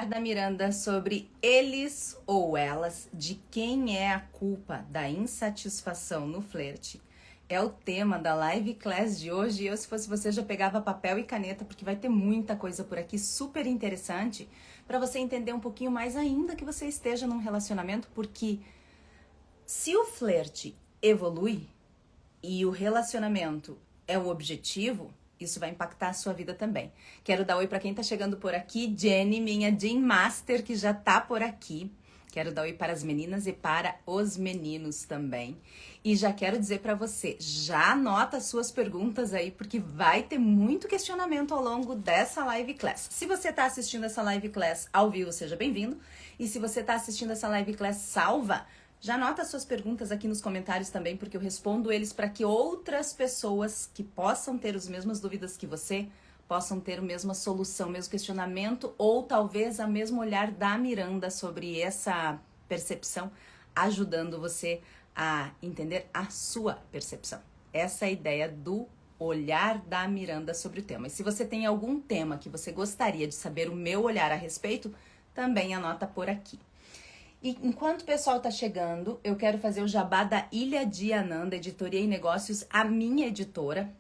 Da Miranda sobre eles ou elas, de quem é a culpa da insatisfação no flerte. É o tema da live class de hoje e eu, se fosse você, já pegava papel e caneta, porque vai ter muita coisa por aqui super interessante para você entender um pouquinho mais ainda que você esteja num relacionamento, porque se o flerte evolui e o relacionamento é o objetivo, isso vai impactar a sua vida também. Quero dar oi para quem tá chegando por aqui. Jenny, minha Jean Master, que já tá por aqui. Quero dar oi para as meninas e para os meninos também. E já quero dizer para você, já anota as suas perguntas aí, porque vai ter muito questionamento ao longo dessa live class. Se você tá assistindo essa live class ao vivo, seja bem-vindo. E se você tá assistindo essa live class salva, já anota as suas perguntas aqui nos comentários também, porque eu respondo eles para que outras pessoas que possam ter as mesmas dúvidas que você, possam ter a mesma solução, o mesmo questionamento, ou talvez a mesmo olhar da Miranda sobre essa percepção, ajudando você a entender a sua percepção. Essa é a ideia do olhar da Miranda sobre o tema. E se você tem algum tema que você gostaria de saber o meu olhar a respeito, também anota por aqui. E enquanto o pessoal tá chegando, eu quero fazer o jabá da Ilha de Ananda, Editoria e Negócios, a minha editora,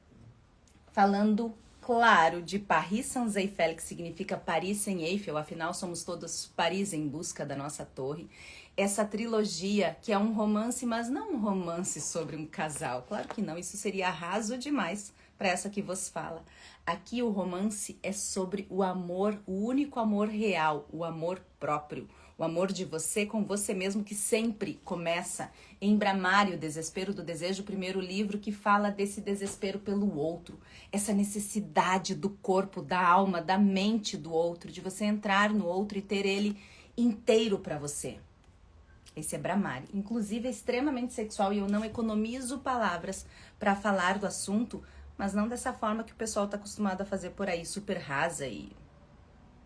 falando, claro, de Paris Sans-Eiffel, que significa Paris sem Eiffel, afinal somos todos Paris em busca da nossa torre. Essa trilogia, que é um romance, mas não um romance sobre um casal, claro que não, isso seria raso demais para essa que vos fala. Aqui o romance é sobre o amor, o único amor real, o amor próprio. O amor de você com você mesmo, que sempre começa em Bramar e o Desespero do Desejo, o primeiro livro que fala desse desespero pelo outro. Essa necessidade do corpo, da alma, da mente do outro, de você entrar no outro e ter ele inteiro para você. Esse é Bramar. Inclusive é extremamente sexual e eu não economizo palavras para falar do assunto, mas não dessa forma que o pessoal está acostumado a fazer por aí, super rasa e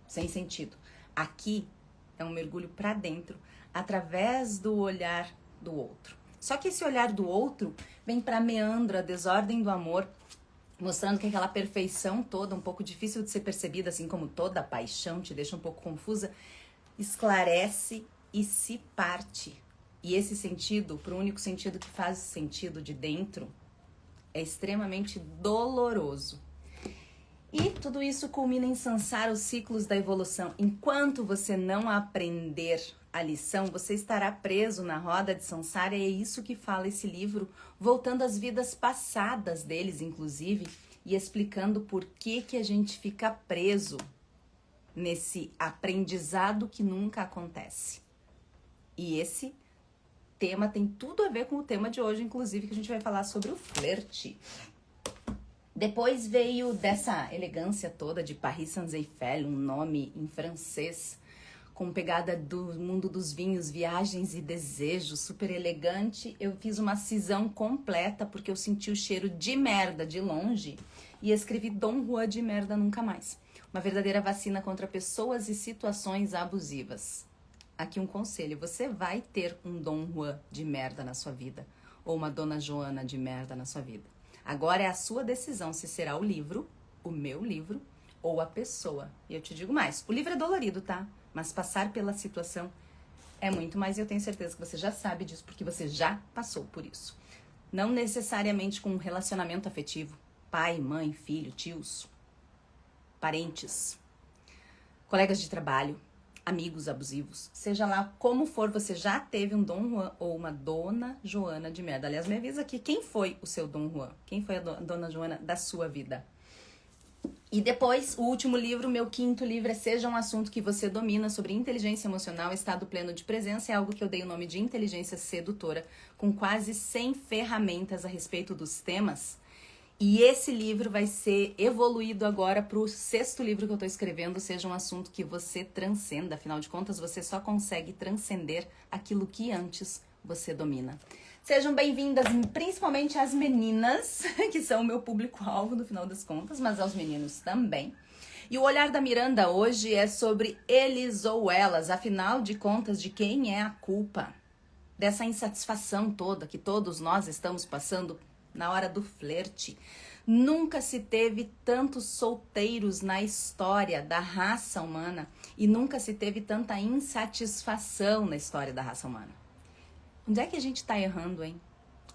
sem sentido. Aqui é um mergulho para dentro, através do olhar do outro. Só que esse olhar do outro vem para meandro, a desordem do amor, mostrando que aquela perfeição toda, um pouco difícil de ser percebida, assim como toda a paixão te deixa um pouco confusa, esclarece e se parte. E esse sentido, para o único sentido que faz sentido de dentro, é extremamente doloroso. E tudo isso culmina em sansar os ciclos da evolução. Enquanto você não aprender a lição, você estará preso na roda de samsara, e é isso que fala esse livro, voltando às vidas passadas deles, inclusive, e explicando por que a gente fica preso nesse aprendizado que nunca acontece. E esse tema tem tudo a ver com o tema de hoje, inclusive, que a gente vai falar sobre o flerte. Depois veio dessa elegância toda de Paris Sans-Eiffel, um nome em francês, com pegada do mundo dos vinhos, viagens e desejos, super elegante. Eu fiz uma cisão completa porque eu senti o cheiro de merda de longe e escrevi Dom Juan de merda nunca mais. Uma verdadeira vacina contra pessoas e situações abusivas. Aqui um conselho, você vai ter um Dom Juan de merda na sua vida, ou uma Dona Joana de merda na sua vida. Agora é a sua decisão se será o livro, o meu livro, ou a pessoa. E eu te digo mais, o livro é dolorido, tá? Mas passar pela situação é muito mais, e eu tenho certeza que você já sabe disso, porque você já passou por isso. Não necessariamente com um relacionamento afetivo, pai, mãe, filho, tios, parentes, colegas de trabalho, amigos abusivos, seja lá como for, você já teve um Dom Juan ou uma Dona Joana de merda. Aliás, me avisa aqui, quem foi o seu Dom Juan? Quem foi a Dona Joana da sua vida? E depois, o último livro, meu quinto livro, é Seja um Assunto que Você Domina, sobre inteligência emocional, estado pleno de presença. É algo que eu dei o nome de inteligência sedutora, com quase 100 ferramentas a respeito dos temas. E esse livro vai ser evoluído agora para o sexto livro que eu estou escrevendo, Seja um Assunto que Você Transcenda. Afinal de contas, você só consegue transcender aquilo que antes você domina. Sejam bem-vindas, principalmente as meninas, que são o meu público-alvo no final das contas, mas aos meninos também. E o olhar da Miranda hoje é sobre eles ou elas, afinal de contas, de quem é a culpa dessa insatisfação toda que todos nós estamos passando na hora do flerte, Nunca se teve tantos solteiros na história da raça humana e nunca se teve tanta insatisfação na história da raça humana. Onde é que a gente está errando, hein?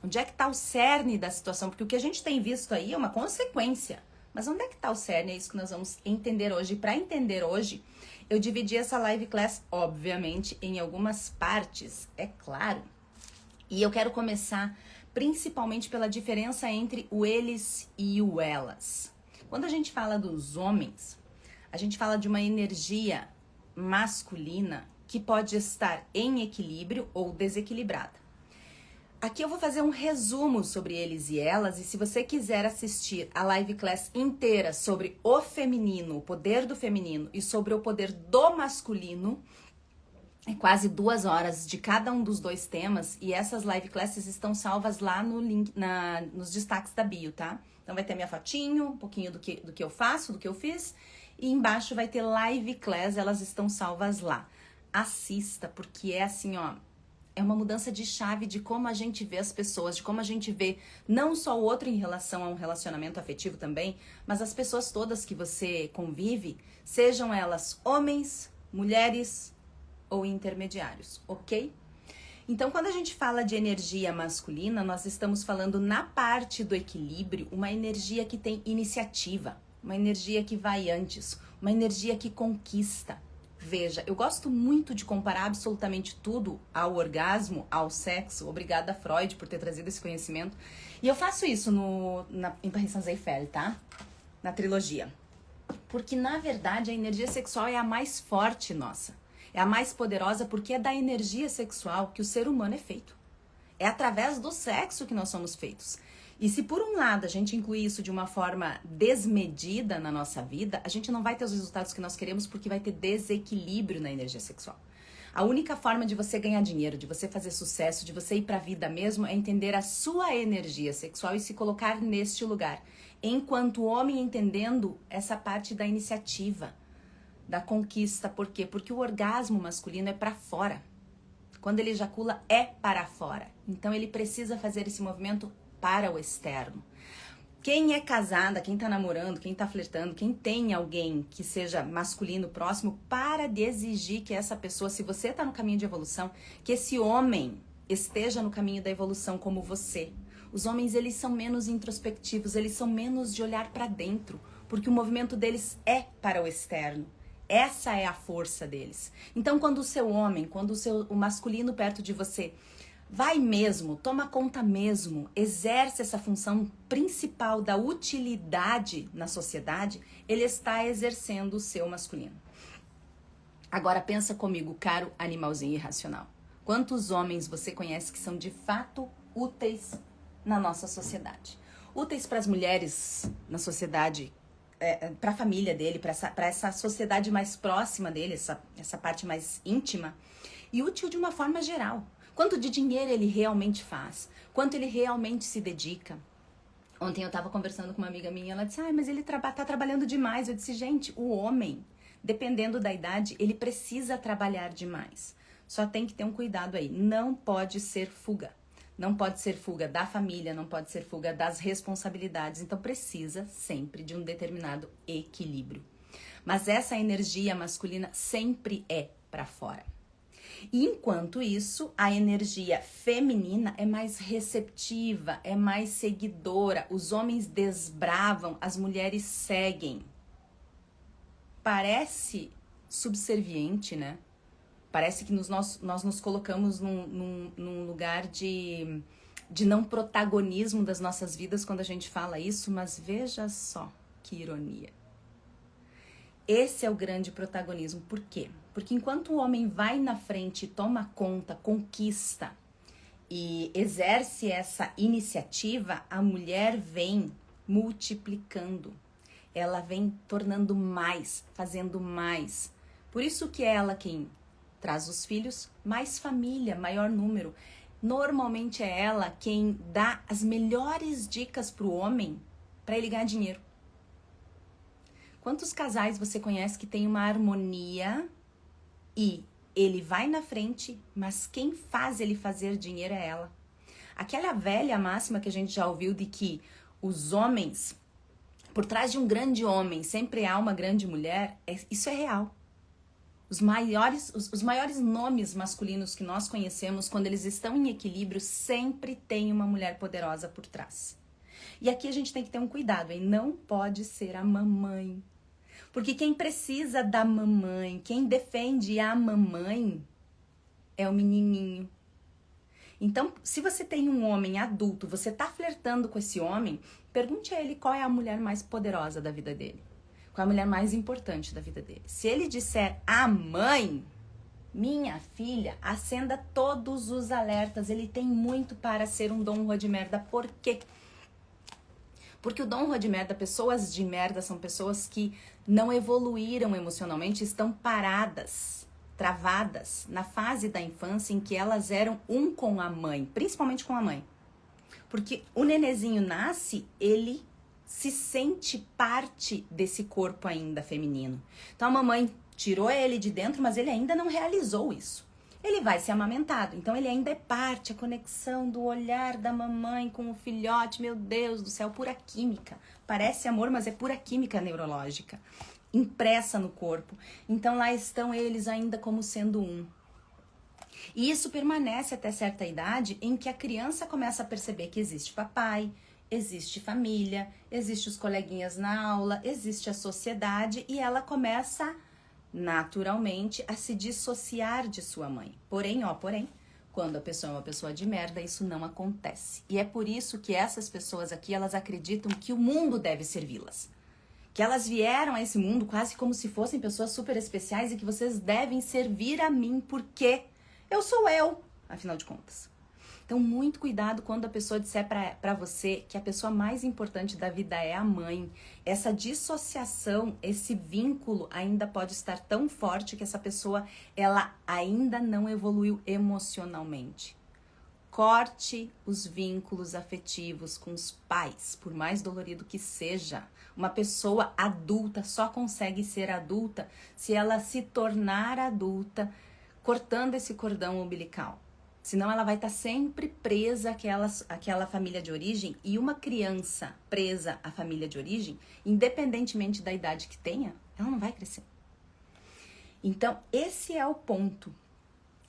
Onde é que está o cerne da situação? Porque o que a gente tem visto aí é uma consequência. Mas onde é que está o cerne? É isso que nós vamos entender hoje. Para entender hoje, eu dividi essa live class, obviamente, em algumas partes, é claro. E eu quero começar principalmente pela diferença entre o eles e o elas. Quando a gente fala dos homens, a gente fala de uma energia masculina que pode estar em equilíbrio ou desequilibrada. Aqui eu vou fazer um resumo sobre eles e elas, e se você quiser assistir a live class inteira sobre o feminino, o poder do feminino e sobre o poder do masculino, é quase 2 horas de cada um dos dois temas, e essas live classes estão salvas lá no link, nos destaques da bio, tá? Então vai ter minha fotinho, um pouquinho do que eu faço, do que eu fiz, e embaixo vai ter live class, elas estão salvas lá. Assista, porque é assim, ó, é uma mudança de chave de como a gente vê as pessoas, de como a gente vê não só o outro em relação a um relacionamento afetivo também, mas as pessoas todas que você convive, sejam elas homens, mulheres ou intermediários, ok? Então, quando a gente fala de energia masculina, nós estamos falando na parte do equilíbrio, uma energia que tem iniciativa, uma energia que vai antes, uma energia que conquista. Veja, eu gosto muito de comparar absolutamente tudo ao orgasmo, ao sexo. Obrigada, Freud, por ter trazido esse em eu faço isso em Paris Saint-Eiffel, tá? Na trilogia. Porque, na verdade, a energia sexual é a mais forte nossa. É a mais poderosa porque é da energia sexual que o ser humano é feito. É através do sexo que nós somos feitos. E se por um lado a gente incluir isso de uma forma desmedida na nossa vida, a gente não vai ter os resultados que nós queremos porque vai ter desequilíbrio na energia sexual. A única forma de você ganhar dinheiro, de você fazer sucesso, de você ir pra vida mesmo, é entender a sua energia sexual e se colocar neste lugar. Enquanto homem entendendo essa parte da iniciativa, da conquista. Por quê? Porque o orgasmo masculino é pra fora. Quando ele ejacula, é para fora. Então ele precisa fazer esse movimento para o externo. Quem é casada, quem tá namorando, quem tá flertando, quem tem alguém que seja masculino próximo, para de exigir que essa pessoa, se você tá no caminho de evolução, que esse homem esteja no caminho da evolução como você. Os homens, eles são menos introspectivos, eles são menos de olhar para dentro, porque o movimento deles é para o externo. Essa é a força deles. Então, quando o seu homem, quando o masculino perto de você vai mesmo, toma conta mesmo, exerce essa função principal da utilidade na sociedade, ele está exercendo o seu masculino. Agora pensa comigo, caro animalzinho irracional. Quantos homens você conhece que são de fato úteis na nossa sociedade? Úteis para as mulheres na sociedade, para a família dele, para essa sociedade mais próxima dele, essa parte mais íntima, e útil de uma forma geral. Quanto de dinheiro ele realmente faz? Quanto ele realmente se dedica? Ontem eu estava conversando com uma amiga minha, ela disse, mas ele tá trabalhando demais. Eu disse, gente, o homem, dependendo da idade, ele precisa trabalhar demais. Só tem que ter um cuidado aí, não pode ser fuga. Não pode ser fuga da família, não pode ser fuga das responsabilidades. Então precisa sempre de um determinado equilíbrio. Mas essa energia masculina sempre é para fora. E enquanto isso, a energia feminina é mais receptiva, é mais seguidora. Os homens desbravam, as mulheres seguem. Parece subserviente, né? Parece que nós nos colocamos num lugar de não protagonismo das nossas vidas quando a gente fala isso, mas veja só que ironia. Esse é o grande protagonismo. Por quê? Porque enquanto o homem vai na frente, toma conta, conquista e exerce essa iniciativa, a mulher vem multiplicando. Ela vem tornando mais, fazendo mais. Por isso que é ela quem traz os filhos, mais família, maior número. Normalmente é ela quem dá as melhores dicas para o homem para ele ganhar dinheiro. Quantos casais você conhece que tem uma harmonia e ele vai na frente, mas quem faz ele fazer dinheiro é ela? Aquela velha máxima que a gente já ouviu de que os homens, Por trás de um grande homem sempre há uma grande mulher, isso é real. Os maiores nomes masculinos que nós conhecemos, quando eles estão em equilíbrio, sempre tem uma mulher poderosa por trás. E aqui a gente tem que ter um cuidado, hein? Não pode ser a mamãe. Porque quem precisa da mamãe, quem defende a mamãe, é o menininho. Então, se você tem um homem adulto, você tá flertando com esse homem, pergunte a ele qual é a mulher mais poderosa da vida dele. Qual é a mulher mais importante da vida dele. Se ele disser a mãe, minha filha, acenda todos os alertas. Ele tem muito para ser um Dom Juan de merda. Por quê? Porque o Dom Juan de merda, pessoas de merda, são pessoas que não evoluíram emocionalmente, estão paradas, travadas na fase da infância em que elas eram um com a mãe, principalmente com a mãe. Porque o nenezinho nasce, ele se sente parte desse corpo ainda feminino. Então a mamãe tirou ele de dentro, mas ele ainda não realizou isso. Ele vai ser amamentado, então ele ainda é parte, a conexão do olhar da mamãe com o filhote, meu Deus do céu, pura química. Parece amor, mas é pura química neurológica, impressa no corpo. Então lá estão eles ainda como sendo um. E isso permanece até certa idade em que a criança começa a perceber que existe papai, existe família, existe os coleguinhas na aula, existe a sociedade e ela começa naturalmente a se dissociar de sua mãe. Porém, quando a pessoa é uma pessoa de merda, isso não acontece. E é por isso que essas pessoas aqui, elas acreditam que o mundo deve servi-las. Que elas vieram a esse mundo quase como se fossem pessoas super especiais e que vocês devem servir a mim porque eu sou eu, afinal de contas. Então, muito cuidado quando a pessoa disser pra você que a pessoa mais importante da vida é a mãe. Essa dissociação, esse vínculo ainda pode estar tão forte que essa pessoa, ela ainda não evoluiu emocionalmente. Corte os vínculos afetivos com os pais, por mais dolorido que seja. Uma pessoa adulta só consegue ser adulta se ela se tornar adulta, cortando esse cordão umbilical. Senão ela vai estar sempre presa àquela família de origem. E uma criança presa à família de origem, independentemente da idade que tenha, ela não vai crescer. Então, esse é o ponto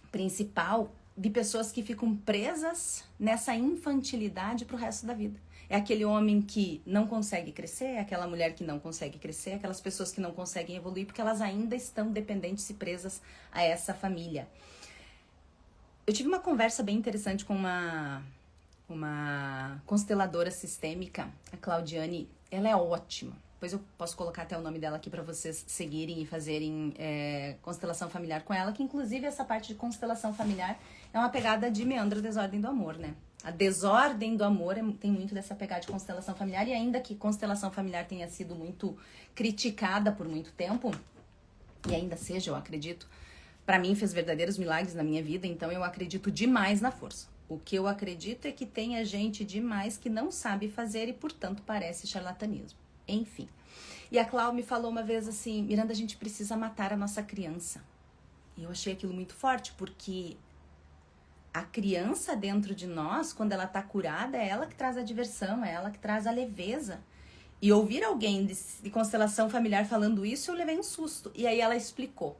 principal de pessoas que ficam presas nessa infantilidade pro resto da vida. É aquele homem que não consegue crescer, é aquela mulher que não consegue crescer, é aquelas pessoas que não conseguem evoluir porque elas ainda estão dependentes e presas a essa família. Eu tive uma conversa bem interessante com uma consteladora sistêmica, a Claudiane. Ela é ótima. Depois eu posso colocar até o nome dela aqui para vocês seguirem e fazerem constelação familiar com ela, que inclusive essa parte de constelação familiar é uma pegada de meandro desordem do amor, né? A desordem do amor tem muito dessa pegada de constelação familiar, e ainda que constelação familiar tenha sido muito criticada por muito tempo, e ainda seja, eu acredito, para mim fez verdadeiros milagres na minha vida, então eu acredito demais na força. O que eu acredito é que tenha gente demais que não sabe fazer e, portanto, parece charlatanismo. Enfim. E a Clau me falou uma vez assim, Miranda, a gente precisa matar a nossa criança. E eu achei aquilo muito forte, porque a criança dentro de nós, quando ela tá curada, é ela que traz a diversão, é ela que traz a leveza. E ouvir alguém de constelação familiar falando isso, eu levei um susto. E aí ela explicou.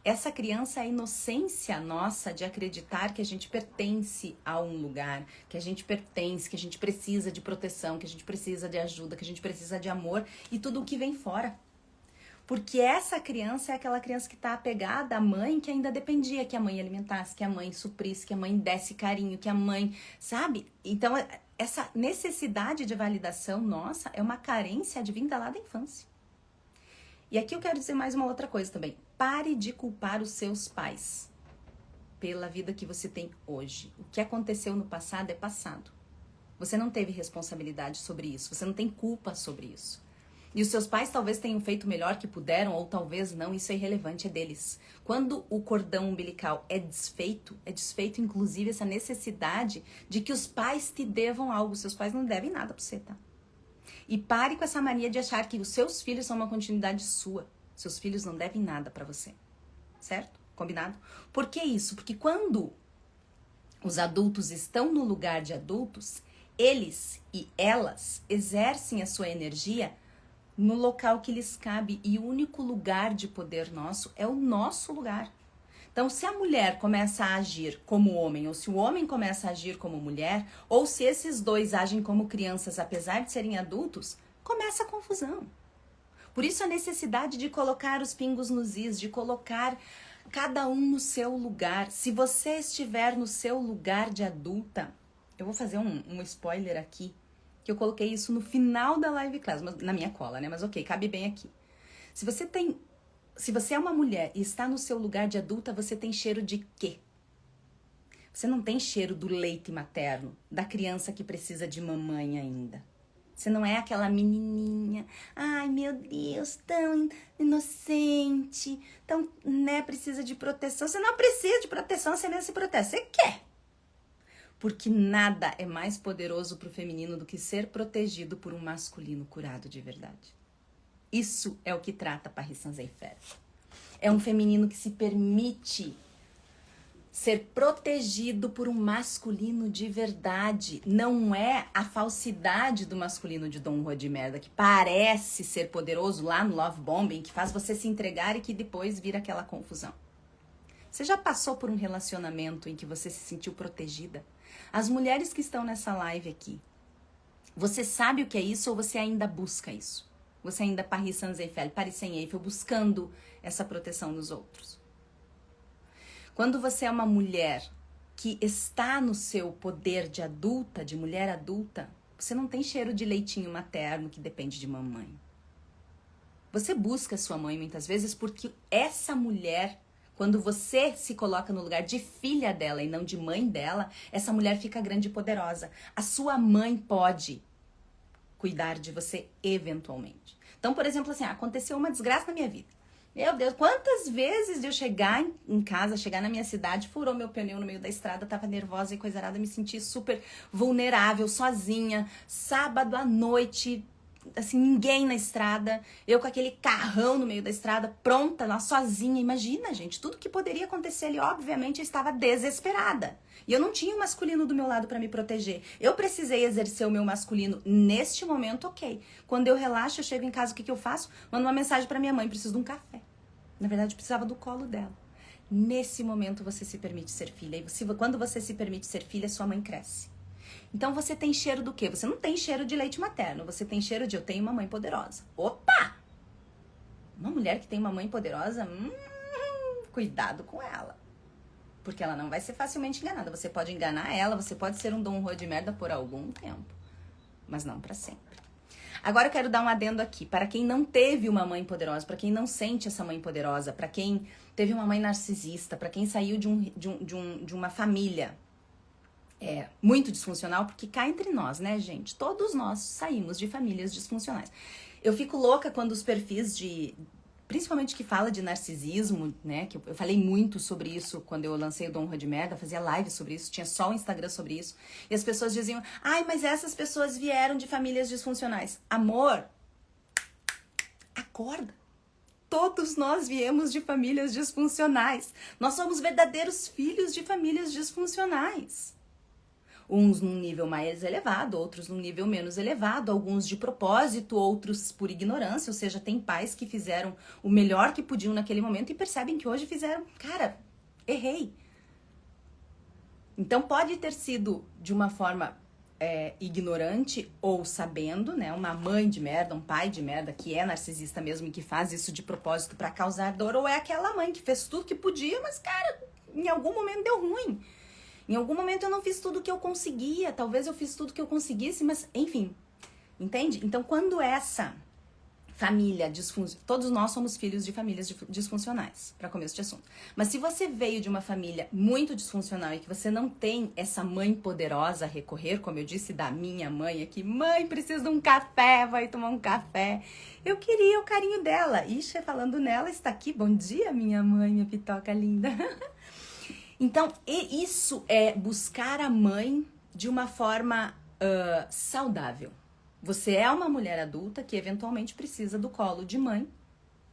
Essa criança é a inocência nossa de acreditar que a gente pertence a um lugar, que a gente pertence, que a gente precisa de proteção, que a gente precisa de ajuda, que a gente precisa de amor e tudo o que vem fora. Porque essa criança é aquela criança que está apegada à mãe, que ainda dependia que a mãe alimentasse, que a mãe suprisse, que a mãe desse carinho, que a mãe, sabe? Então, essa necessidade de validação nossa é uma carência advinda lá da infância. E aqui eu quero dizer mais uma outra coisa também. Pare de culpar os seus pais pela vida que você tem hoje. O que aconteceu no passado é passado. Você não teve responsabilidade sobre isso. Você não tem culpa sobre isso. E os seus pais talvez tenham feito o melhor que puderam, ou talvez não. Isso é irrelevante, é deles. Quando o cordão umbilical é desfeito inclusive essa necessidade de que os pais te devam algo. Seus pais não devem nada pra você, tá? E pare com essa mania de achar que os seus filhos são uma continuidade sua. Seus filhos não devem nada pra você. Certo? Combinado? Por que isso? Porque quando os adultos estão no lugar de adultos, eles e elas exercem a sua energia no local que lhes cabe, e o único lugar de poder nosso é o nosso lugar. Então, se a mulher começa a agir como homem, ou se o homem começa a agir como mulher, ou se esses dois agem como crianças, apesar de serem adultos, começa a confusão. Por isso a necessidade de colocar os pingos nos is, de colocar cada um no seu lugar. Se você estiver no seu lugar de adulta, eu vou fazer um spoiler aqui, que eu coloquei isso no final da live class, na minha cola, né? Mas ok, cabe bem aqui. Se você é uma mulher e está no seu lugar de adulta, você tem cheiro de quê? Você não tem cheiro do leite materno, da criança que precisa de mamãe ainda. Você não é aquela menininha, ai meu Deus, tão inocente, tão, né, precisa de proteção. Você não precisa de proteção, você mesmo se protege, você quer. Porque nada é mais poderoso para o feminino do que ser protegido por um masculino curado de verdade. Isso é o que trata Parris Sanzeifer. É um feminino que se permite ser protegido por um masculino de verdade. Não é a falsidade do masculino de Dom Juan de merda, que parece ser poderoso lá no Love Bombing, que faz você se entregar e que depois vira aquela confusão. Você já passou por um relacionamento em que você se sentiu protegida? As mulheres que estão nessa live aqui, você sabe o que é isso ou você ainda busca isso? Você ainda Parris Sanzeifer, Paris Saint-Eiffel, buscando essa proteção nos outros? Quando você é uma mulher que está no seu poder de adulta, de mulher adulta, você não tem cheiro de leitinho materno que depende de mamãe. Você busca sua mãe muitas vezes porque essa mulher, quando você se coloca no lugar de filha dela e não de mãe dela, essa mulher fica grande e poderosa. A sua mãe pode cuidar de você eventualmente. Então, por exemplo, assim, aconteceu uma desgraça na minha vida. Meu Deus, quantas vezes de eu chegar em casa, chegar na minha cidade, furou meu pneu no meio da estrada, tava nervosa e coisa arada, me senti super vulnerável, sozinha, sábado à noite, assim, ninguém na estrada, eu com aquele carrão no meio da estrada, pronta, lá sozinha. Imagina, gente, tudo que poderia acontecer ali, obviamente, eu estava desesperada. E eu não tinha um masculino do meu lado para me proteger. Eu precisei exercer o meu masculino neste momento, ok. Quando eu relaxo, eu chego em casa, o que eu faço? Mando uma mensagem para minha mãe, preciso de um café. Na verdade, eu precisava do colo dela. Nesse momento, você se permite ser filha. E quando você se permite ser filha, sua mãe cresce. Então, você tem cheiro do quê? Você não tem cheiro de leite materno. Você tem cheiro de eu tenho uma mãe poderosa. Opa! Uma mulher que tem uma mãe poderosa, cuidado com ela. Porque ela não vai ser facilmente enganada. Você pode enganar ela, você pode ser um Dom Juan de merda por algum tempo. Mas não para sempre. Agora eu quero dar um adendo aqui. Para quem não teve uma mãe poderosa, para quem não sente essa mãe poderosa, para quem teve uma mãe narcisista, para quem saiu de uma família muito disfuncional, porque cá entre nós, né, gente? Todos nós saímos de famílias disfuncionais. Eu fico louca quando os perfis principalmente que fala de narcisismo, né? Que eu falei muito sobre isso quando eu lancei o Dom Juan de Merda, fazia live sobre isso, tinha só o Instagram sobre isso. E as pessoas diziam, ai, mas essas pessoas vieram de famílias disfuncionais. Amor, acorda. Todos nós viemos de famílias disfuncionais. Nós somos verdadeiros filhos de famílias disfuncionais. Uns num nível mais elevado, outros num nível menos elevado, alguns de propósito, outros por ignorância, ou seja, tem pais que fizeram o melhor que podiam naquele momento e percebem que hoje fizeram, cara, errei. Então pode ter sido de uma forma ignorante ou sabendo, né, uma mãe de merda, um pai de merda que é narcisista mesmo e que faz isso de propósito pra causar dor, ou é aquela mãe que fez tudo que podia, mas cara, em algum momento deu ruim. Em algum momento eu não fiz tudo que eu conseguia, talvez eu fiz tudo que eu conseguisse, mas enfim, entende? Então quando essa família disfuncional, todos nós somos filhos de famílias disfuncionais, para começo de assunto. Mas se você veio de uma família muito disfuncional e que você não tem essa mãe poderosa a recorrer, como eu disse da minha mãe aqui, mãe, preciso de um café, vai tomar um café. Eu queria o carinho dela. Ixi, falando nela, está aqui, bom dia minha mãe, minha pitoca linda. Então, isso é buscar a mãe de uma forma saudável. Você é uma mulher adulta que eventualmente precisa do colo de mãe.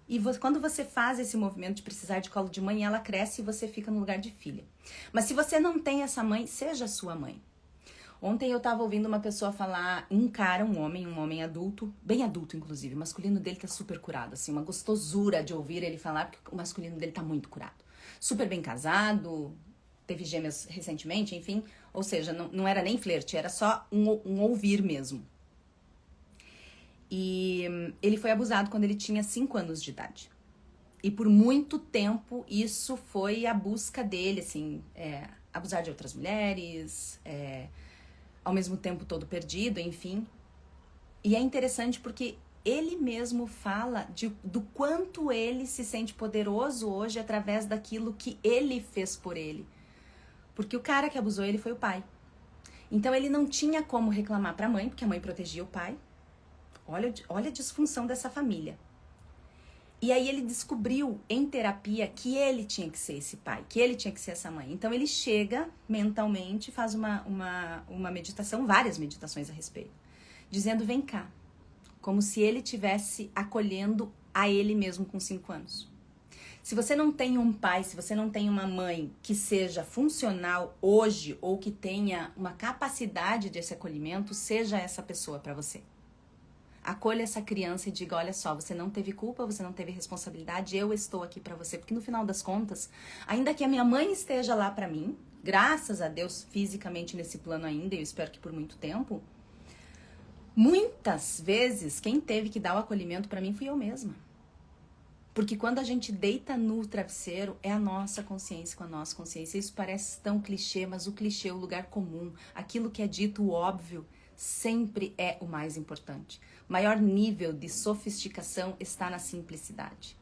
E quando você faz esse movimento de precisar de colo de mãe, ela cresce e você fica no lugar de filha. Mas se você não tem essa mãe, seja a sua mãe. Ontem eu tava ouvindo uma pessoa falar, um homem adulto, bem adulto inclusive, o masculino dele tá super curado, assim, uma gostosura de ouvir ele falar, porque o masculino dele tá muito curado. Super bem casado, teve gêmeas recentemente, enfim, ou seja, não era nem flerte, era só um ouvir mesmo. E ele foi abusado quando ele tinha 5 anos de idade. E por muito tempo isso foi a busca dele, assim, abusar de outras mulheres, ao mesmo tempo todo perdido, enfim. E é interessante porque ele mesmo fala do quanto ele se sente poderoso hoje através daquilo que ele fez por ele. Porque o cara que abusou ele foi o pai. Então ele não tinha como reclamar para a mãe, porque a mãe protegia o pai. Olha a disfunção dessa família. E aí ele descobriu em terapia que ele tinha que ser esse pai, que ele tinha que ser essa mãe. Então ele chega mentalmente, faz uma meditação, várias meditações a respeito, dizendo, vem cá, como se ele estivesse acolhendo a ele mesmo com 5 anos. Se você não tem um pai, se você não tem uma mãe que seja funcional hoje ou que tenha uma capacidade desse acolhimento, seja essa pessoa para você. Acolha essa criança e diga, olha só, você não teve culpa, você não teve responsabilidade, eu estou aqui pra você. Porque no final das contas, ainda que a minha mãe esteja lá pra mim, graças a Deus fisicamente nesse plano ainda, e eu espero que por muito tempo, muitas vezes quem teve que dar o acolhimento pra mim fui eu mesma. Porque quando a gente deita no travesseiro, é a nossa consciência com a nossa consciência. Isso parece tão clichê, mas o clichê é o lugar comum. Aquilo que é dito, o óbvio, sempre é o mais importante. O maior nível de sofisticação está na simplicidade.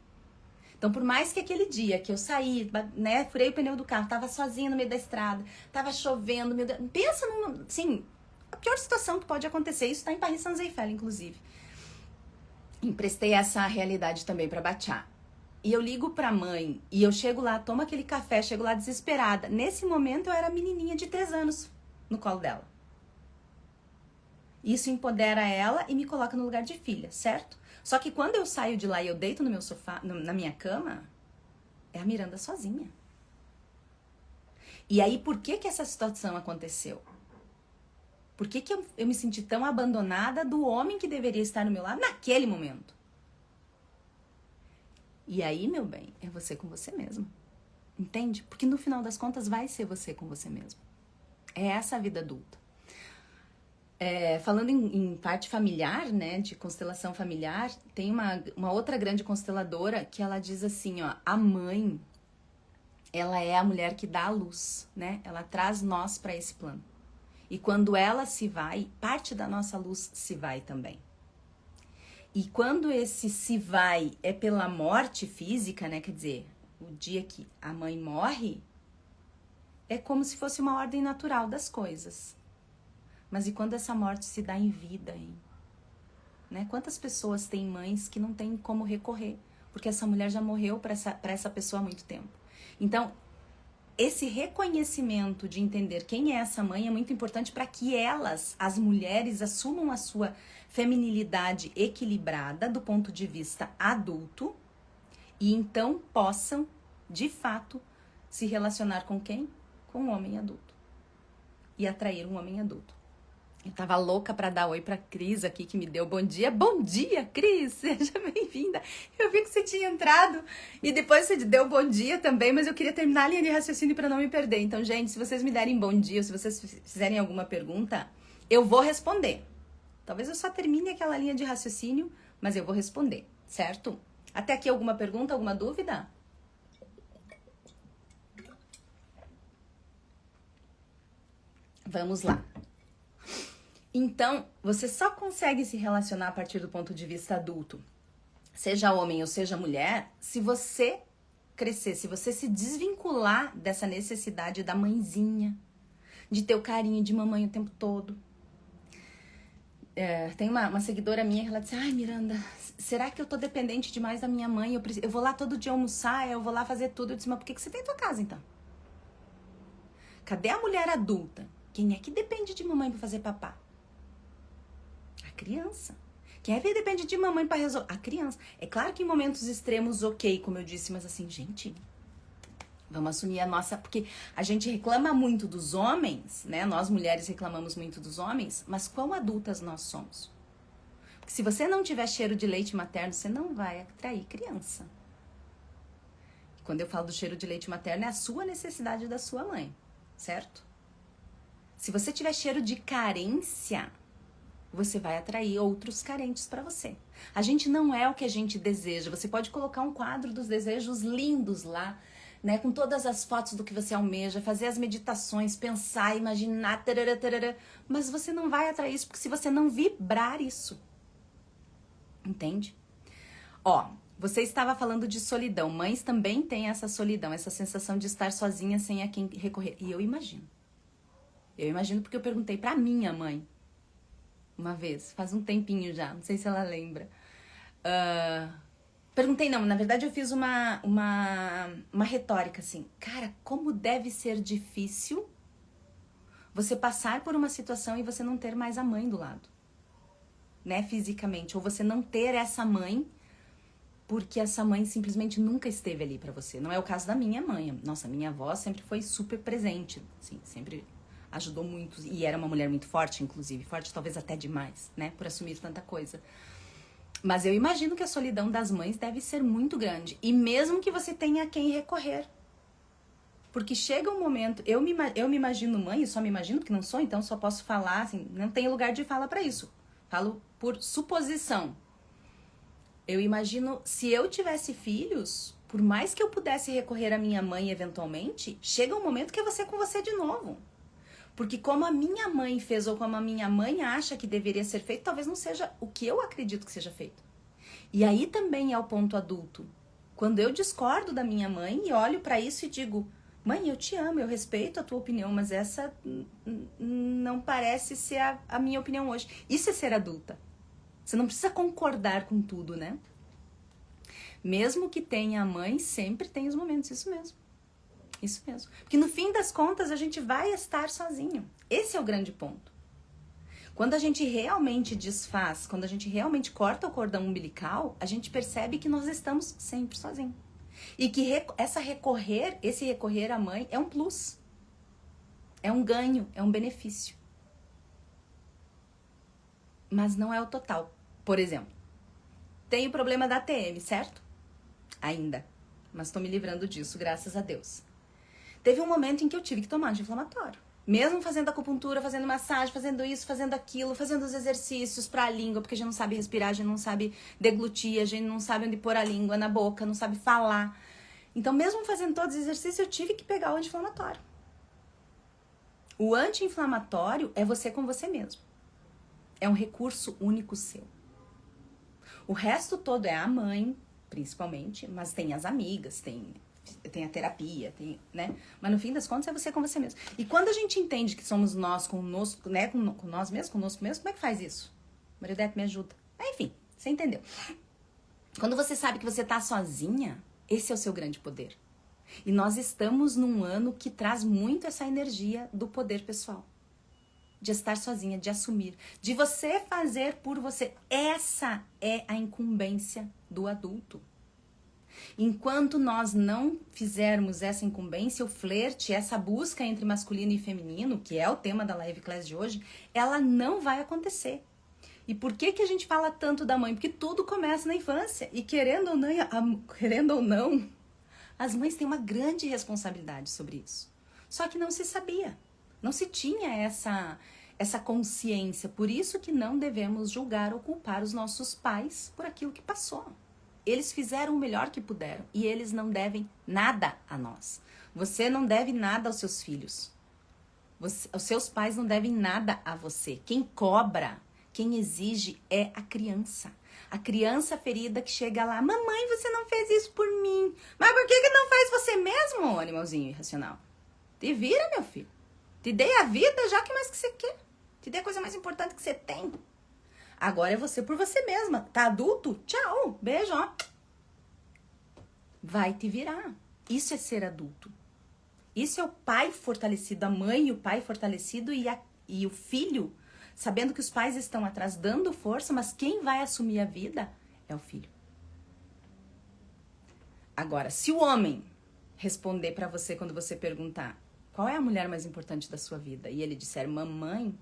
Então, por mais que aquele dia que eu saí, né, furei o pneu do carro, tava sozinha no meio da estrada, tava chovendo, meu Deus, pensa numa, assim, a pior situação que pode acontecer, isso tá em Paris Saint-Germain, inclusive. Emprestei essa realidade também para Bachá. E eu ligo pra mãe, e eu chego lá, tomo aquele café, chego lá desesperada. Nesse momento eu era menininha de 3 anos no colo dela. Isso empodera ela e me coloca no lugar de filha, certo? Só que quando eu saio de lá e eu deito no meu sofá, na minha cama, é a Miranda sozinha. E aí, por que essa situação aconteceu? Por que eu me senti tão abandonada do homem que deveria estar no meu lado naquele momento? E aí, meu bem, é você com você mesmo. Entende? Porque no final das contas vai ser você com você mesmo. É essa a vida adulta. Falando em parte familiar, né, de constelação familiar, tem uma outra grande consteladora que ela diz assim, ó, a mãe, ela é a mulher que dá a luz, né, ela traz nós para esse plano. E quando ela se vai, parte da nossa luz se vai também. E quando esse se vai é pela morte física, né, quer dizer, o dia que a mãe morre, é como se fosse uma ordem natural das coisas. Mas e quando essa morte se dá em vida, hein? Né? Quantas pessoas têm mães que não têm como recorrer? Porque essa mulher já morreu para essa pessoa há muito tempo. Então, esse reconhecimento de entender quem é essa mãe é muito importante para que elas, as mulheres, assumam a sua feminilidade equilibrada do ponto de vista adulto e então possam, de fato, se relacionar com quem? Com um homem adulto. E atrair um homem adulto. Eu tava louca pra dar oi pra Cris aqui, que me deu bom dia. Bom dia, Cris! Seja bem-vinda. Eu vi que você tinha entrado e depois você deu bom dia também, mas eu queria terminar a linha de raciocínio pra não me perder. Então, gente, se vocês me derem bom dia, ou se vocês fizerem alguma pergunta, eu vou responder. Talvez eu só termine aquela linha de raciocínio, mas eu vou responder, certo? Até aqui alguma pergunta, alguma dúvida? Vamos lá. Então, você só consegue se relacionar a partir do ponto de vista adulto, seja homem ou seja mulher, se você crescer, se você se desvincular dessa necessidade da mãezinha, de ter o carinho de mamãe o tempo todo. Tem uma seguidora minha que ela disse, ai Miranda, será que eu tô dependente demais da minha mãe? Eu vou lá todo dia almoçar, eu vou lá fazer tudo. Eu disse, mas por que você tem tua casa então? Cadê a mulher adulta? Quem é que depende de mamãe pra fazer papá? A criança. Quem é que depende de mamãe pra resolver? A criança. É claro que em momentos extremos, ok, como eu disse, mas assim, gente, Vamos assumir a nossa... Porque a gente reclama muito dos homens, né? Nós mulheres reclamamos muito dos homens, mas quão adultas nós somos? Porque se você não tiver cheiro de leite materno, você não vai atrair criança. Quando eu falo do cheiro de leite materno, é a sua necessidade da sua mãe, certo? Se você tiver cheiro de carência, você vai atrair outros carentes para você. A gente não é o que a gente deseja. Você pode colocar um quadro dos desejos lindos lá, né, com todas as fotos do que você almeja, fazer as meditações, pensar, imaginar, tarará, tarará, mas você não vai atrair isso, porque se você não vibrar isso, entende? Ó, você estava falando de solidão, mães também têm essa solidão, essa sensação de estar sozinha sem a quem recorrer, e eu imagino porque eu perguntei pra minha mãe, uma vez, faz um tempinho já, não sei se ela lembra, perguntei não, na verdade eu fiz uma retórica assim, cara, como deve ser difícil você passar por uma situação e você não ter mais a mãe do lado, né, fisicamente, ou você não ter essa mãe, porque essa mãe simplesmente nunca esteve ali pra você. Não é o caso da minha mãe, nossa, minha avó sempre foi super presente, assim, sempre ajudou muito, e era uma mulher muito forte, inclusive, forte talvez até demais, né, por assumir tanta coisa. Mas eu imagino que a solidão das mães deve ser muito grande. E mesmo que você tenha a quem recorrer. Porque chega um momento... Eu me imagino mãe, eu só me imagino, porque não sou, então só posso falar, assim, não tenho lugar de fala pra isso. Falo por suposição. Eu imagino, se eu tivesse filhos, por mais que eu pudesse recorrer à minha mãe eventualmente, chega um momento que é você com você de novo. Porque como a minha mãe fez ou como a minha mãe acha que deveria ser feito, talvez não seja o que eu acredito que seja feito. E aí também é o ponto adulto. Quando eu discordo da minha mãe e olho pra isso e digo, mãe, eu te amo, eu respeito a tua opinião, mas essa não parece ser a minha opinião hoje. Isso é ser adulta. Você não precisa concordar com tudo, né? Mesmo que tenha a mãe, sempre tem os momentos, isso mesmo. Isso mesmo. Porque no fim das contas a gente vai estar sozinho. Esse é o grande ponto. Quando a gente realmente desfaz, quando a gente realmente corta o cordão umbilical, a gente percebe que nós estamos sempre sozinhos. E que esse recorrer à mãe é um plus. É um ganho, é um benefício. Mas não é o total. Por exemplo, tenho problema da TM, certo? Ainda. Mas estou me livrando disso, graças a Deus. Teve um momento em que eu tive que tomar anti-inflamatório. Mesmo fazendo acupuntura, fazendo massagem, fazendo isso, fazendo aquilo, fazendo os exercícios pra língua, porque a gente não sabe respirar, a gente não sabe deglutir, a gente não sabe onde pôr a língua na boca, não sabe falar. Então, mesmo fazendo todos os exercícios, eu tive que pegar o anti-inflamatório. O anti-inflamatório é você com você mesmo. É um recurso único seu. O resto todo é a mãe, principalmente, mas tem as amigas, tem a terapia, né? Mas no fim das contas é você com você mesmo. E quando a gente entende que somos nós conosco, né? Com nós mesmos, conosco mesmo, como é que faz isso? Marideto, me ajuda. Enfim, você entendeu. Quando você sabe que você tá sozinha, esse é o seu grande poder. E nós estamos num ano que traz muito essa energia do poder pessoal. De estar sozinha, de assumir, de você fazer por você. Essa é a incumbência do adulto. Enquanto nós não fizermos essa incumbência, o flerte, essa busca entre masculino e feminino, que é o tema da live class de hoje, ela não vai acontecer. E por que a gente fala tanto da mãe? Porque tudo começa na infância. E querendo ou não, as mães têm uma grande responsabilidade sobre isso. Só que não se sabia. Não se tinha essa consciência. Por isso que não devemos julgar ou culpar os nossos pais por aquilo que passou. Eles fizeram o melhor que puderam e eles não devem nada a nós. Você não deve nada aos seus filhos. Os seus pais não devem nada a você. Quem cobra, quem exige é a criança. A criança ferida que chega lá, mamãe, você não fez isso por mim. Mas por que não faz você mesmo, animalzinho irracional? Te vira, meu filho. Te dei a vida, já que mais que você quer. Te dei a coisa mais importante que você tem. Agora é você por você mesma. Tá adulto? Tchau. Beijo, ó. Vai te virar. Isso é ser adulto. Isso é o pai fortalecido, a mãe e o pai fortalecido e o filho, sabendo que os pais estão atrás dando força, mas quem vai assumir a vida é o filho. Agora, se o homem responder pra você quando você perguntar qual é a mulher mais importante da sua vida e ele disser mamãe,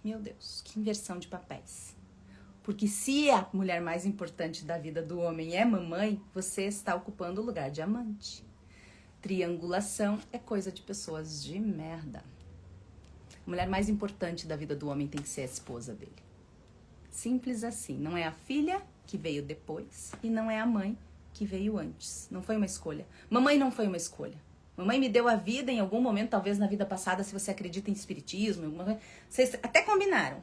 meu Deus, que inversão de papéis. Porque se a mulher mais importante da vida do homem é mamãe, você está ocupando o lugar de amante. Triangulação é coisa de pessoas de merda. A mulher mais importante da vida do homem tem que ser a esposa dele. Simples assim. Não é a filha que veio depois e não é a mãe que veio antes. Não foi uma escolha. Mamãe não foi uma escolha. Mamãe me deu a vida em algum momento, talvez na vida passada, se você acredita em espiritismo, alguma coisa, vocês até combinaram.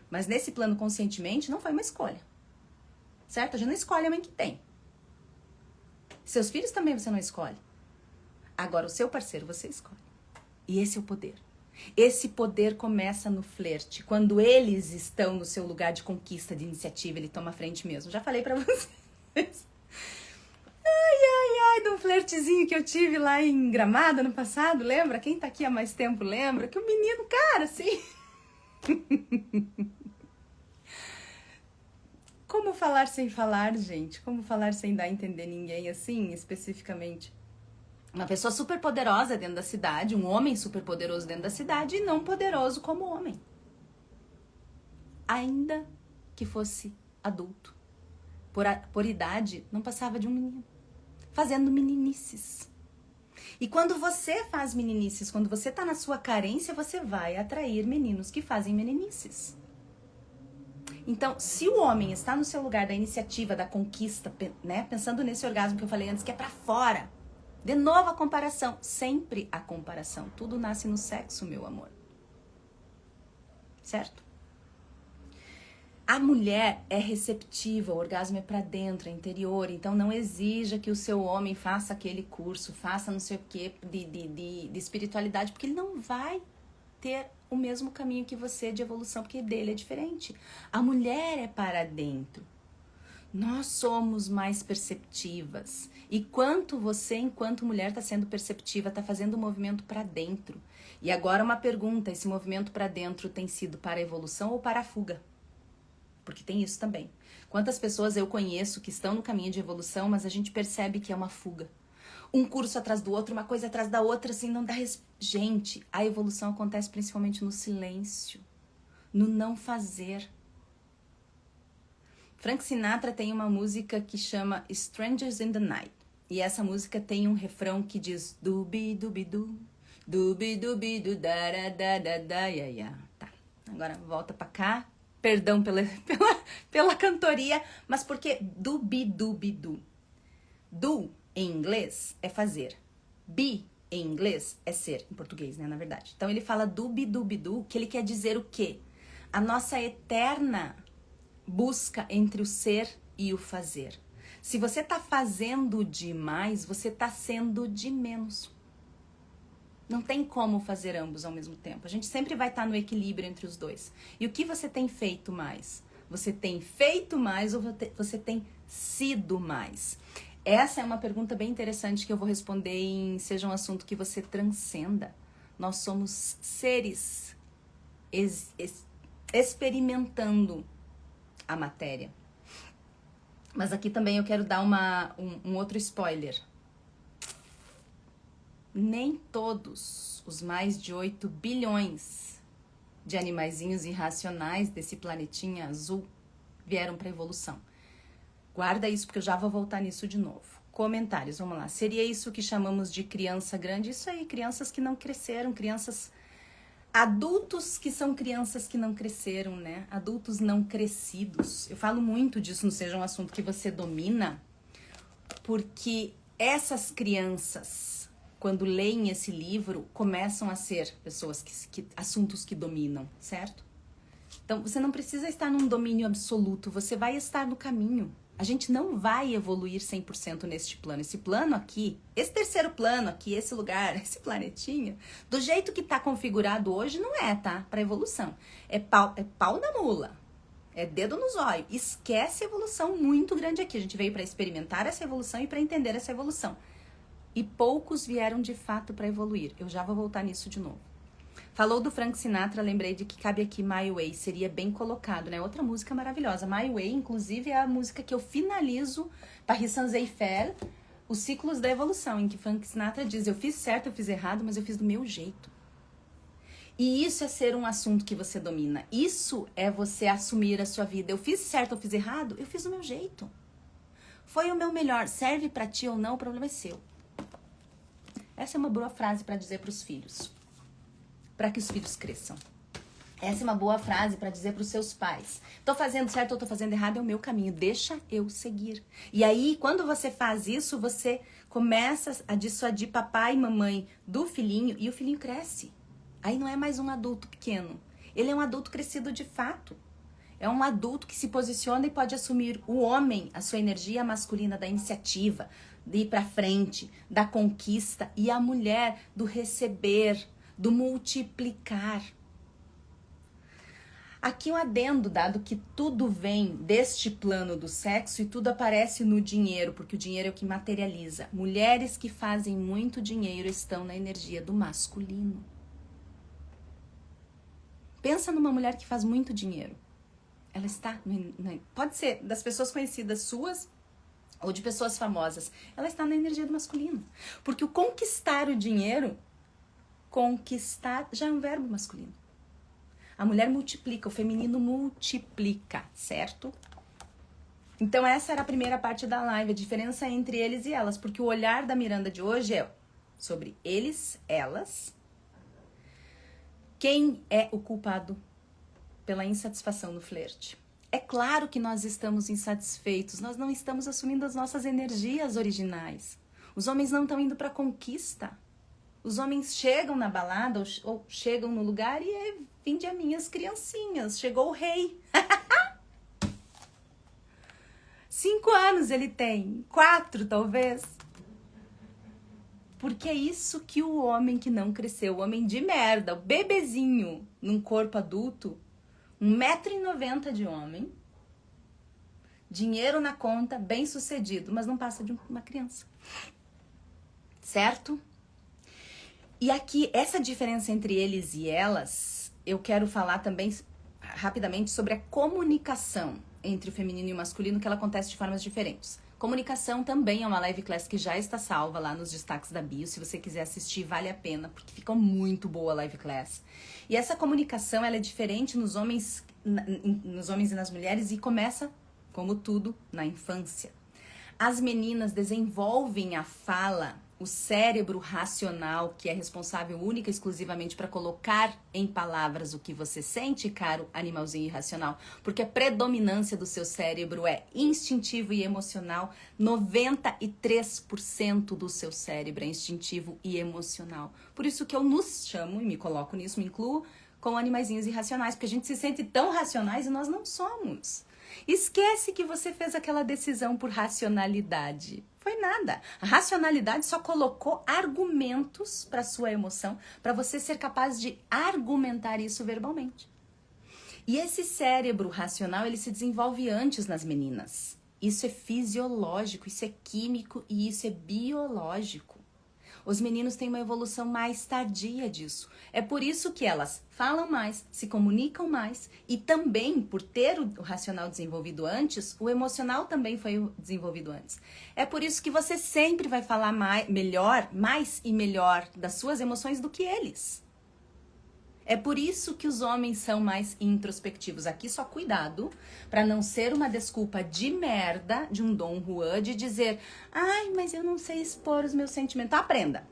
Mas nesse plano conscientemente não foi uma escolha. Certo? A gente não escolhe a mãe que tem. Seus filhos também você não escolhe. Agora o seu parceiro você escolhe. E esse é o poder. Esse poder começa no flerte. Quando eles estão no seu lugar de conquista, de iniciativa, ele toma a frente mesmo. Já falei pra vocês. Ai, de um flertezinho que eu tive lá em Gramado no passado, lembra? Quem tá aqui há mais tempo lembra? Que o menino, cara, assim... Como falar sem falar, gente? Como falar sem dar a entender ninguém, assim, especificamente? Uma pessoa super poderosa dentro da cidade, um homem super poderoso dentro da cidade e não poderoso como homem. Ainda que fosse adulto. Por idade, não passava de um menino. Fazendo meninices. E quando você faz meninices, quando você tá na sua carência, você vai atrair meninos que fazem meninices. Então, se o homem está no seu lugar da iniciativa, da conquista, né? Pensando nesse orgasmo que eu falei antes, que é pra fora. De novo a comparação. Sempre a comparação. Tudo nasce no sexo, meu amor. Certo? A mulher é receptiva, o orgasmo é pra dentro, é interior. Então não exija que o seu homem faça aquele curso, faça não sei o que de espiritualidade, porque ele não vai ter o mesmo caminho que você de evolução, porque dele é diferente. A mulher é para dentro. Nós somos mais perceptivas. E quanto você, enquanto mulher, está sendo perceptiva, está fazendo um movimento para dentro. E agora uma pergunta, esse movimento para dentro tem sido para a evolução ou para a fuga? Porque tem isso também. Quantas pessoas eu conheço que estão no caminho de evolução, mas a gente percebe que é uma fuga. Um curso atrás do outro, uma coisa atrás da outra, assim, não dá... Gente, a evolução acontece principalmente no silêncio, no não fazer. Frank Sinatra tem uma música que chama Strangers in the Night. E essa música tem um refrão que diz dubi-dubi-du, dubi-dubi-du, da-da-da-da-da, ya. Tá, agora volta pra cá. Perdão pela cantoria, mas porque dubi-dubi-du. Do, em inglês, é fazer. Be, em inglês, é ser. Em português, né, na verdade. Então ele fala dubi-dubi-du, que ele quer dizer o quê? A nossa eterna busca entre o ser e o fazer. Se você tá fazendo demais, você tá sendo de menos. Não tem como fazer ambos ao mesmo tempo. A gente sempre vai estar no equilíbrio entre os dois. E o que você tem feito mais? Você tem feito mais ou você tem sido mais? Essa é uma pergunta bem interessante que eu vou responder em Seja um Assunto que Você Transcenda. Nós somos seres experimentando a matéria. Mas aqui também eu quero dar um outro spoiler. Nem todos os mais de 8 bilhões de animaizinhos irracionais desse planetinha azul vieram para a evolução. Guarda isso porque eu já vou voltar nisso de novo. Comentários, vamos lá. Seria isso que chamamos de criança grande? Isso aí, crianças que não cresceram, crianças... Adultos que são crianças que não cresceram, né? Adultos não crescidos. Eu falo muito disso no Seja um Assunto que Você Domina, porque essas crianças, quando leem esse livro, começam a ser pessoas assuntos que dominam, certo? Então, você não precisa estar num domínio absoluto, você vai estar no caminho. A gente não vai evoluir 100% neste plano. Esse plano aqui, esse terceiro plano aqui, esse lugar, esse planetinha, do jeito que tá configurado hoje, não é, tá? Pra evolução. É pau na mula. É dedo nos olhos. Esquece a evolução muito grande aqui. A gente veio para experimentar essa evolução e para entender essa evolução. E poucos vieram de fato para evoluir. Eu já vou voltar nisso de novo. Falou do Frank Sinatra, lembrei de que cabe aqui My Way, seria bem colocado, né? Outra música maravilhosa. My Way, inclusive, é a música que eu finalizo Paris Saint-Eiffel os ciclos da evolução, em que Frank Sinatra diz, eu fiz certo, eu fiz errado, mas eu fiz do meu jeito. E isso é ser um assunto que você domina. Isso é você assumir a sua vida. Eu fiz certo, eu fiz errado, eu fiz do meu jeito. Foi o meu melhor. Serve pra ti ou não, o problema é seu. Essa é uma boa frase para dizer para os filhos. Para que os filhos cresçam. Essa é uma boa frase para dizer para os seus pais. Tô fazendo certo ou tô fazendo errado, é o meu caminho. Deixa eu seguir. E aí, quando você faz isso, você começa a dissuadir papai e mamãe do filhinho e o filhinho cresce. Aí não é mais um adulto pequeno. Ele é um adulto crescido de fato. É um adulto que se posiciona e pode assumir o homem, a sua energia masculina da iniciativa, de ir pra frente, da conquista, e a mulher do receber, do multiplicar. Aqui um adendo, dado que tudo vem deste plano do sexo e tudo aparece no dinheiro, porque o dinheiro é o que materializa. Mulheres que fazem muito dinheiro estão na energia do masculino. Pensa numa mulher que faz muito dinheiro. Ela está, pode ser das pessoas conhecidas suas ou de pessoas famosas. Ela está na energia do masculino. Porque o conquistar o dinheiro, conquistar já é um verbo masculino. A mulher multiplica, o feminino multiplica, certo? Então essa era a primeira parte da live, a diferença entre eles e elas. Porque o olhar da Miranda de hoje é sobre eles, elas. Quem é o culpado pela insatisfação no flerte? É claro que nós estamos insatisfeitos, nós não estamos assumindo as nossas energias originais. Os homens não estão indo para a conquista. Os homens chegam na balada ou chegam no lugar e é vinde a minhas criancinhas, chegou o rei. 5 anos ele tem, 4 talvez. Porque é isso que o homem que não cresceu, o homem de merda, o bebezinho num corpo adulto, 1,90 m de homem, dinheiro na conta, bem sucedido, mas não passa de uma criança. Certo? E aqui, essa diferença entre eles e elas, eu quero falar também rapidamente sobre a comunicação entre o feminino e o masculino, que ela acontece de formas diferentes. Comunicação também é uma live class que já está salva lá nos destaques da bio. Se você quiser assistir, vale a pena, porque ficou muito boa a live class. E essa comunicação, ela é diferente nos homens e nas mulheres e começa, como tudo, na infância. As meninas desenvolvem a fala, o cérebro racional, que é responsável única e exclusivamente para colocar em palavras o que você sente, caro animalzinho irracional, porque a predominância do seu cérebro é instintivo e emocional. 93% do seu cérebro é instintivo e emocional. Por isso que eu nos chamo, e me coloco nisso, me incluo, como animaizinhos irracionais, porque a gente se sente tão racionais e nós não somos. Esquece que você fez aquela decisão por racionalidade. Foi nada. A racionalidade só colocou argumentos para sua emoção, para você ser capaz de argumentar isso verbalmente. E esse cérebro racional, ele se desenvolve antes nas meninas. Isso é fisiológico, isso é químico e isso é biológico. Os meninos têm uma evolução mais tardia disso. É por isso que elas falam mais, se comunicam mais e também, por ter o racional desenvolvido antes, o emocional também foi desenvolvido antes. É por isso que você sempre vai falar mais e melhor das suas emoções do que eles. É por isso que os homens são mais introspectivos. Aqui só cuidado para não ser uma desculpa de merda de um Dom Juan de dizer: ai, mas eu não sei expor os meus sentimentos. Aprenda.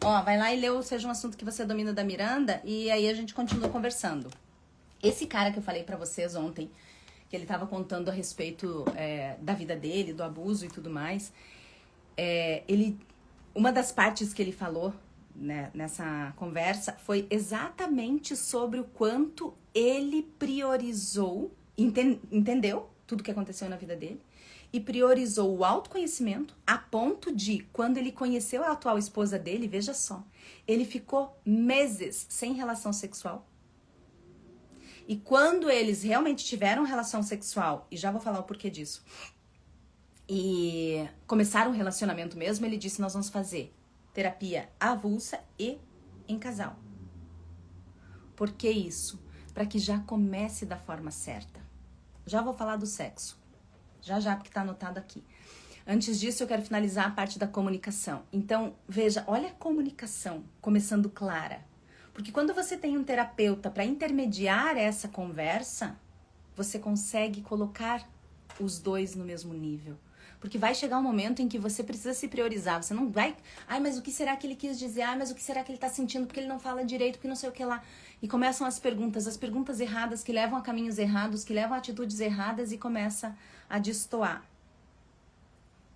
Ó, vai lá e lê o Seja um Assunto que Você Domina da Miranda e aí a gente continua conversando. Esse cara que eu falei para vocês ontem, que ele tava contando a respeito da vida dele, do abuso e tudo mais, uma das partes que ele falou, né, nessa conversa foi exatamente sobre o quanto ele priorizou, entendeu tudo que aconteceu na vida dele e priorizou o autoconhecimento a ponto de, quando ele conheceu a atual esposa dele, veja só, ele ficou meses sem relação sexual. E quando eles realmente tiveram relação sexual, e já vou falar o porquê disso, e começaram um relacionamento mesmo, ele disse: nós vamos fazer terapia avulsa e em casal. Por que isso? Para que já comece da forma certa. Já vou falar do sexo. Já, porque tá anotado aqui. Antes disso, eu quero finalizar a parte da comunicação. Então, veja, olha a comunicação começando clara. Porque quando você tem um terapeuta para intermediar essa conversa, você consegue colocar os dois no mesmo nível. Porque vai chegar um momento em que você precisa se priorizar. Você não vai... Ai, mas o que será que ele quis dizer? Ai, mas o que será que ele tá sentindo? Porque ele não fala direito, porque não sei o que lá. E começam as perguntas erradas, que levam a caminhos errados, que levam a atitudes erradas e começa a destoar.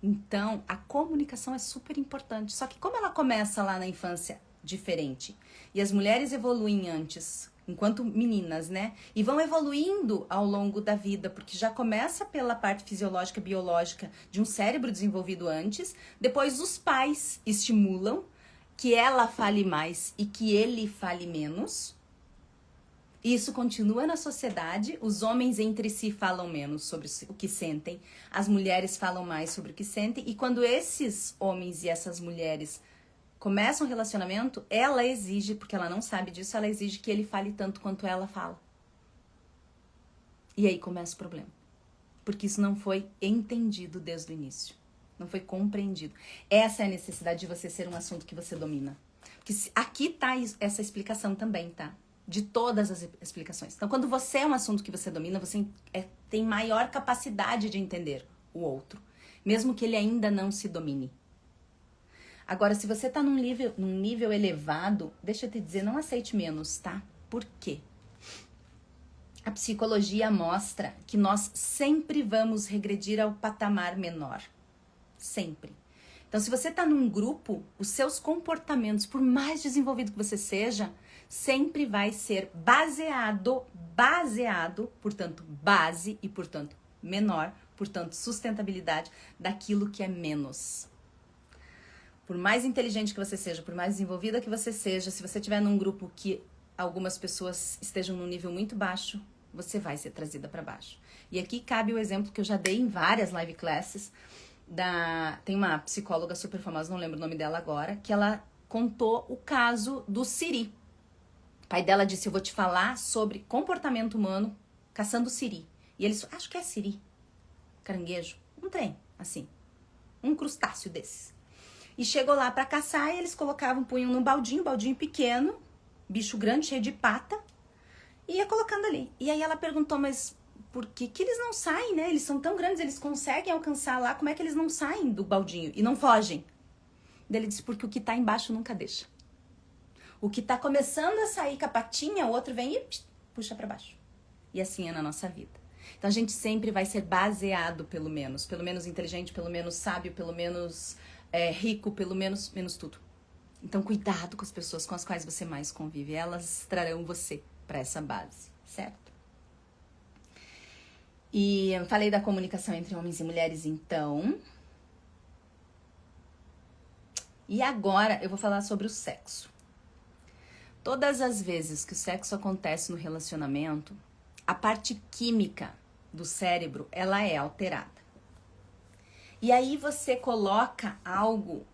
Então, a comunicação é super importante. Só que como ela começa lá na infância diferente, e as mulheres evoluem antes, enquanto meninas, né? E vão evoluindo ao longo da vida, porque já começa pela parte fisiológica, biológica de um cérebro desenvolvido antes, depois os pais estimulam que ela fale mais e que ele fale menos. Isso continua na sociedade, os homens entre si falam menos sobre o que sentem, as mulheres falam mais sobre o que sentem, e quando esses homens e essas mulheres começam um relacionamento, ela exige, porque ela não sabe disso, ela exige que ele fale tanto quanto ela fala. E aí começa o problema. Porque isso não foi entendido desde o início. Não foi compreendido. Essa é a necessidade de você ser um assunto que você domina. Porque aqui tá essa explicação também, tá? De todas as explicações. Então, quando você é um assunto que você domina, você tem maior capacidade de entender o outro. Mesmo que ele ainda não se domine. Agora, se você tá num nível elevado, deixa eu te dizer, não aceite menos, tá? Por quê? A psicologia mostra que nós sempre vamos regredir ao patamar menor. Sempre. Então, se você tá num grupo, os seus comportamentos, por mais desenvolvido que você seja, sempre vai ser baseado, portanto, base e, portanto, menor, portanto, sustentabilidade daquilo que é menos. Por mais inteligente que você seja, por mais desenvolvida que você seja, se você estiver num grupo que algumas pessoas estejam num nível muito baixo, você vai ser trazida para baixo. E aqui cabe o exemplo que eu já dei em várias live classes. Tem uma psicóloga super famosa, não lembro o nome dela agora, que ela contou o caso do siri. O pai dela disse, eu vou te falar sobre comportamento humano caçando siri. E eles, acho que é siri, caranguejo, um trem, assim, um crustáceo desses. E chegou lá pra caçar e eles punham num baldinho pequeno, bicho grande, cheio de pata, e ia colocando ali. E aí ela perguntou, mas por que eles não saem, né? Eles são tão grandes, eles conseguem alcançar lá, como é que eles não saem do baldinho e não fogem? Daí ele disse, porque o que tá embaixo nunca deixa. O que tá começando a sair com a patinha, o outro vem e puxa pra baixo. E assim é na nossa vida. Então a gente sempre vai ser baseado pelo menos inteligente, pelo menos sábio, pelo menos rico, pelo menos tudo. Então cuidado com as pessoas com as quais você mais convive, elas trarão você para essa base, certo? E eu falei da comunicação entre homens e mulheres, então. E agora eu vou falar sobre o sexo. Todas as vezes que o sexo acontece no relacionamento, a parte química do cérebro, ela é alterada. E aí você coloca algo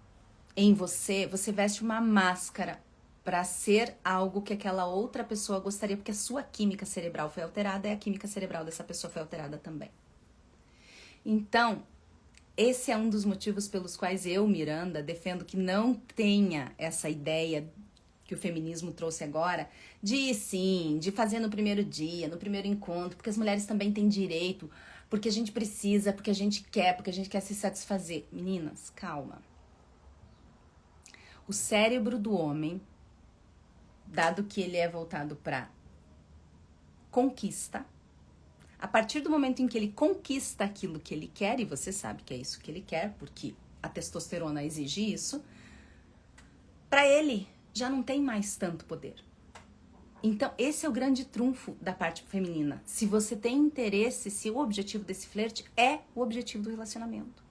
em você veste uma máscara para ser algo que aquela outra pessoa gostaria, porque a sua química cerebral foi alterada e a química cerebral dessa pessoa foi alterada também. Então, esse é um dos motivos pelos quais eu, Miranda, defendo que não tenha essa ideia que o feminismo trouxe agora, de fazer no primeiro dia, no primeiro encontro, porque as mulheres também têm direito, porque a gente precisa, porque a gente quer se satisfazer. Meninas, calma. O cérebro do homem, dado que ele é voltado para conquista, a partir do momento em que ele conquista aquilo que ele quer, e você sabe que é isso que ele quer, porque a testosterona exige isso, para ele já não tem mais tanto poder. Então, esse é o grande trunfo da parte feminina. Se você tem interesse, se o objetivo desse flerte é o objetivo do relacionamento.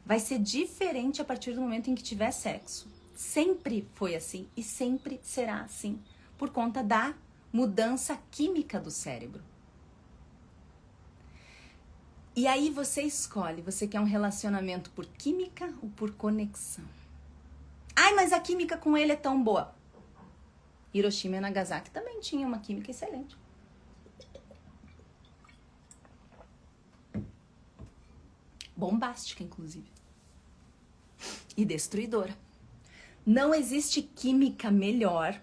Vai ser diferente a partir do momento em que tiver sexo. Sempre foi assim e sempre será assim, por conta da mudança química do cérebro. E aí você escolhe, você quer um relacionamento por química ou por conexão? Ai, mas a química com ele é tão boa. Hiroshima e Nagasaki também tinham uma química excelente. Bombástica, inclusive. E destruidora. Não existe química melhor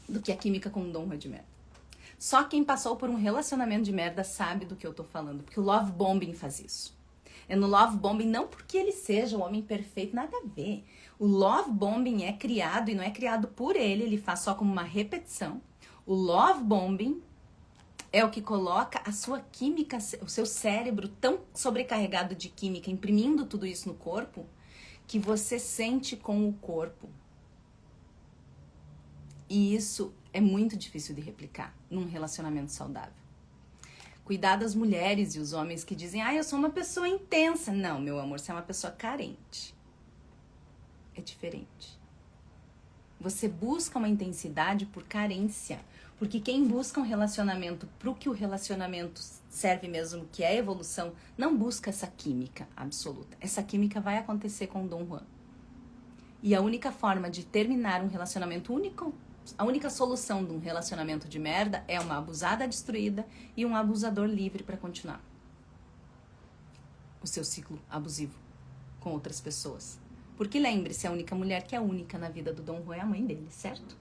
do que a química com um Dom Juan de merda. Só quem passou por um relacionamento de merda sabe do que eu tô falando, porque o love bombing faz isso. É no love bombing, não porque ele seja o homem perfeito, nada a ver. O love bombing é criado, e não é criado por ele faz só como uma repetição. O love bombing é o que coloca a sua química, o seu cérebro tão sobrecarregado de química, imprimindo tudo isso no corpo, que você sente com o corpo. E isso é muito difícil de replicar num relacionamento saudável. Cuidar das mulheres e os homens que dizem, eu sou uma pessoa intensa. Não, meu amor, você é uma pessoa carente. É diferente. Você busca uma intensidade por carência. Porque quem busca um relacionamento pro que o relacionamento serve mesmo, que é a evolução, não busca essa química absoluta. Essa química vai acontecer com o Dom Juan. E a única forma de terminar um relacionamento único, a única solução de um relacionamento de merda é uma abusada destruída e um abusador livre para continuar o seu ciclo abusivo com outras pessoas. Porque lembre-se, a única mulher que é única na vida do Dom Juan é a mãe dele, certo?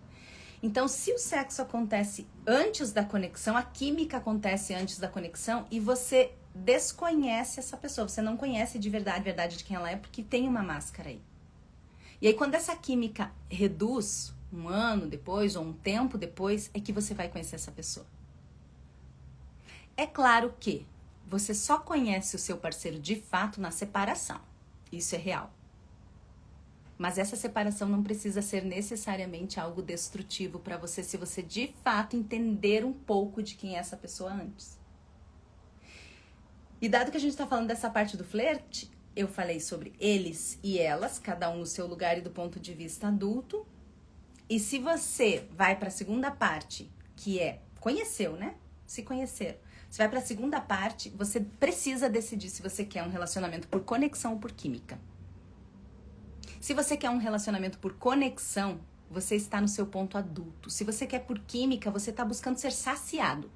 Então, se o sexo acontece antes da conexão, a química acontece antes da conexão e você desconhece essa pessoa, você não conhece de verdade de quem ela é, porque tem uma máscara aí. E aí, quando essa química reduz, um ano depois ou um tempo depois, é que você vai conhecer essa pessoa. É claro que você só conhece o seu parceiro de fato na separação. Isso é real. Mas essa separação não precisa ser necessariamente algo destrutivo para você, se você de fato entender um pouco de quem é essa pessoa antes. E dado que a gente está falando dessa parte do flerte, eu falei sobre eles e elas, cada um no seu lugar e do ponto de vista adulto. E se você vai para a segunda parte, que é conheceu, né? Se conhecer. Você vai para a segunda parte, você precisa decidir se você quer um relacionamento por conexão ou por química. Se você quer um relacionamento por conexão, você está no seu ponto adulto. Se você quer por química, você está buscando ser saciado.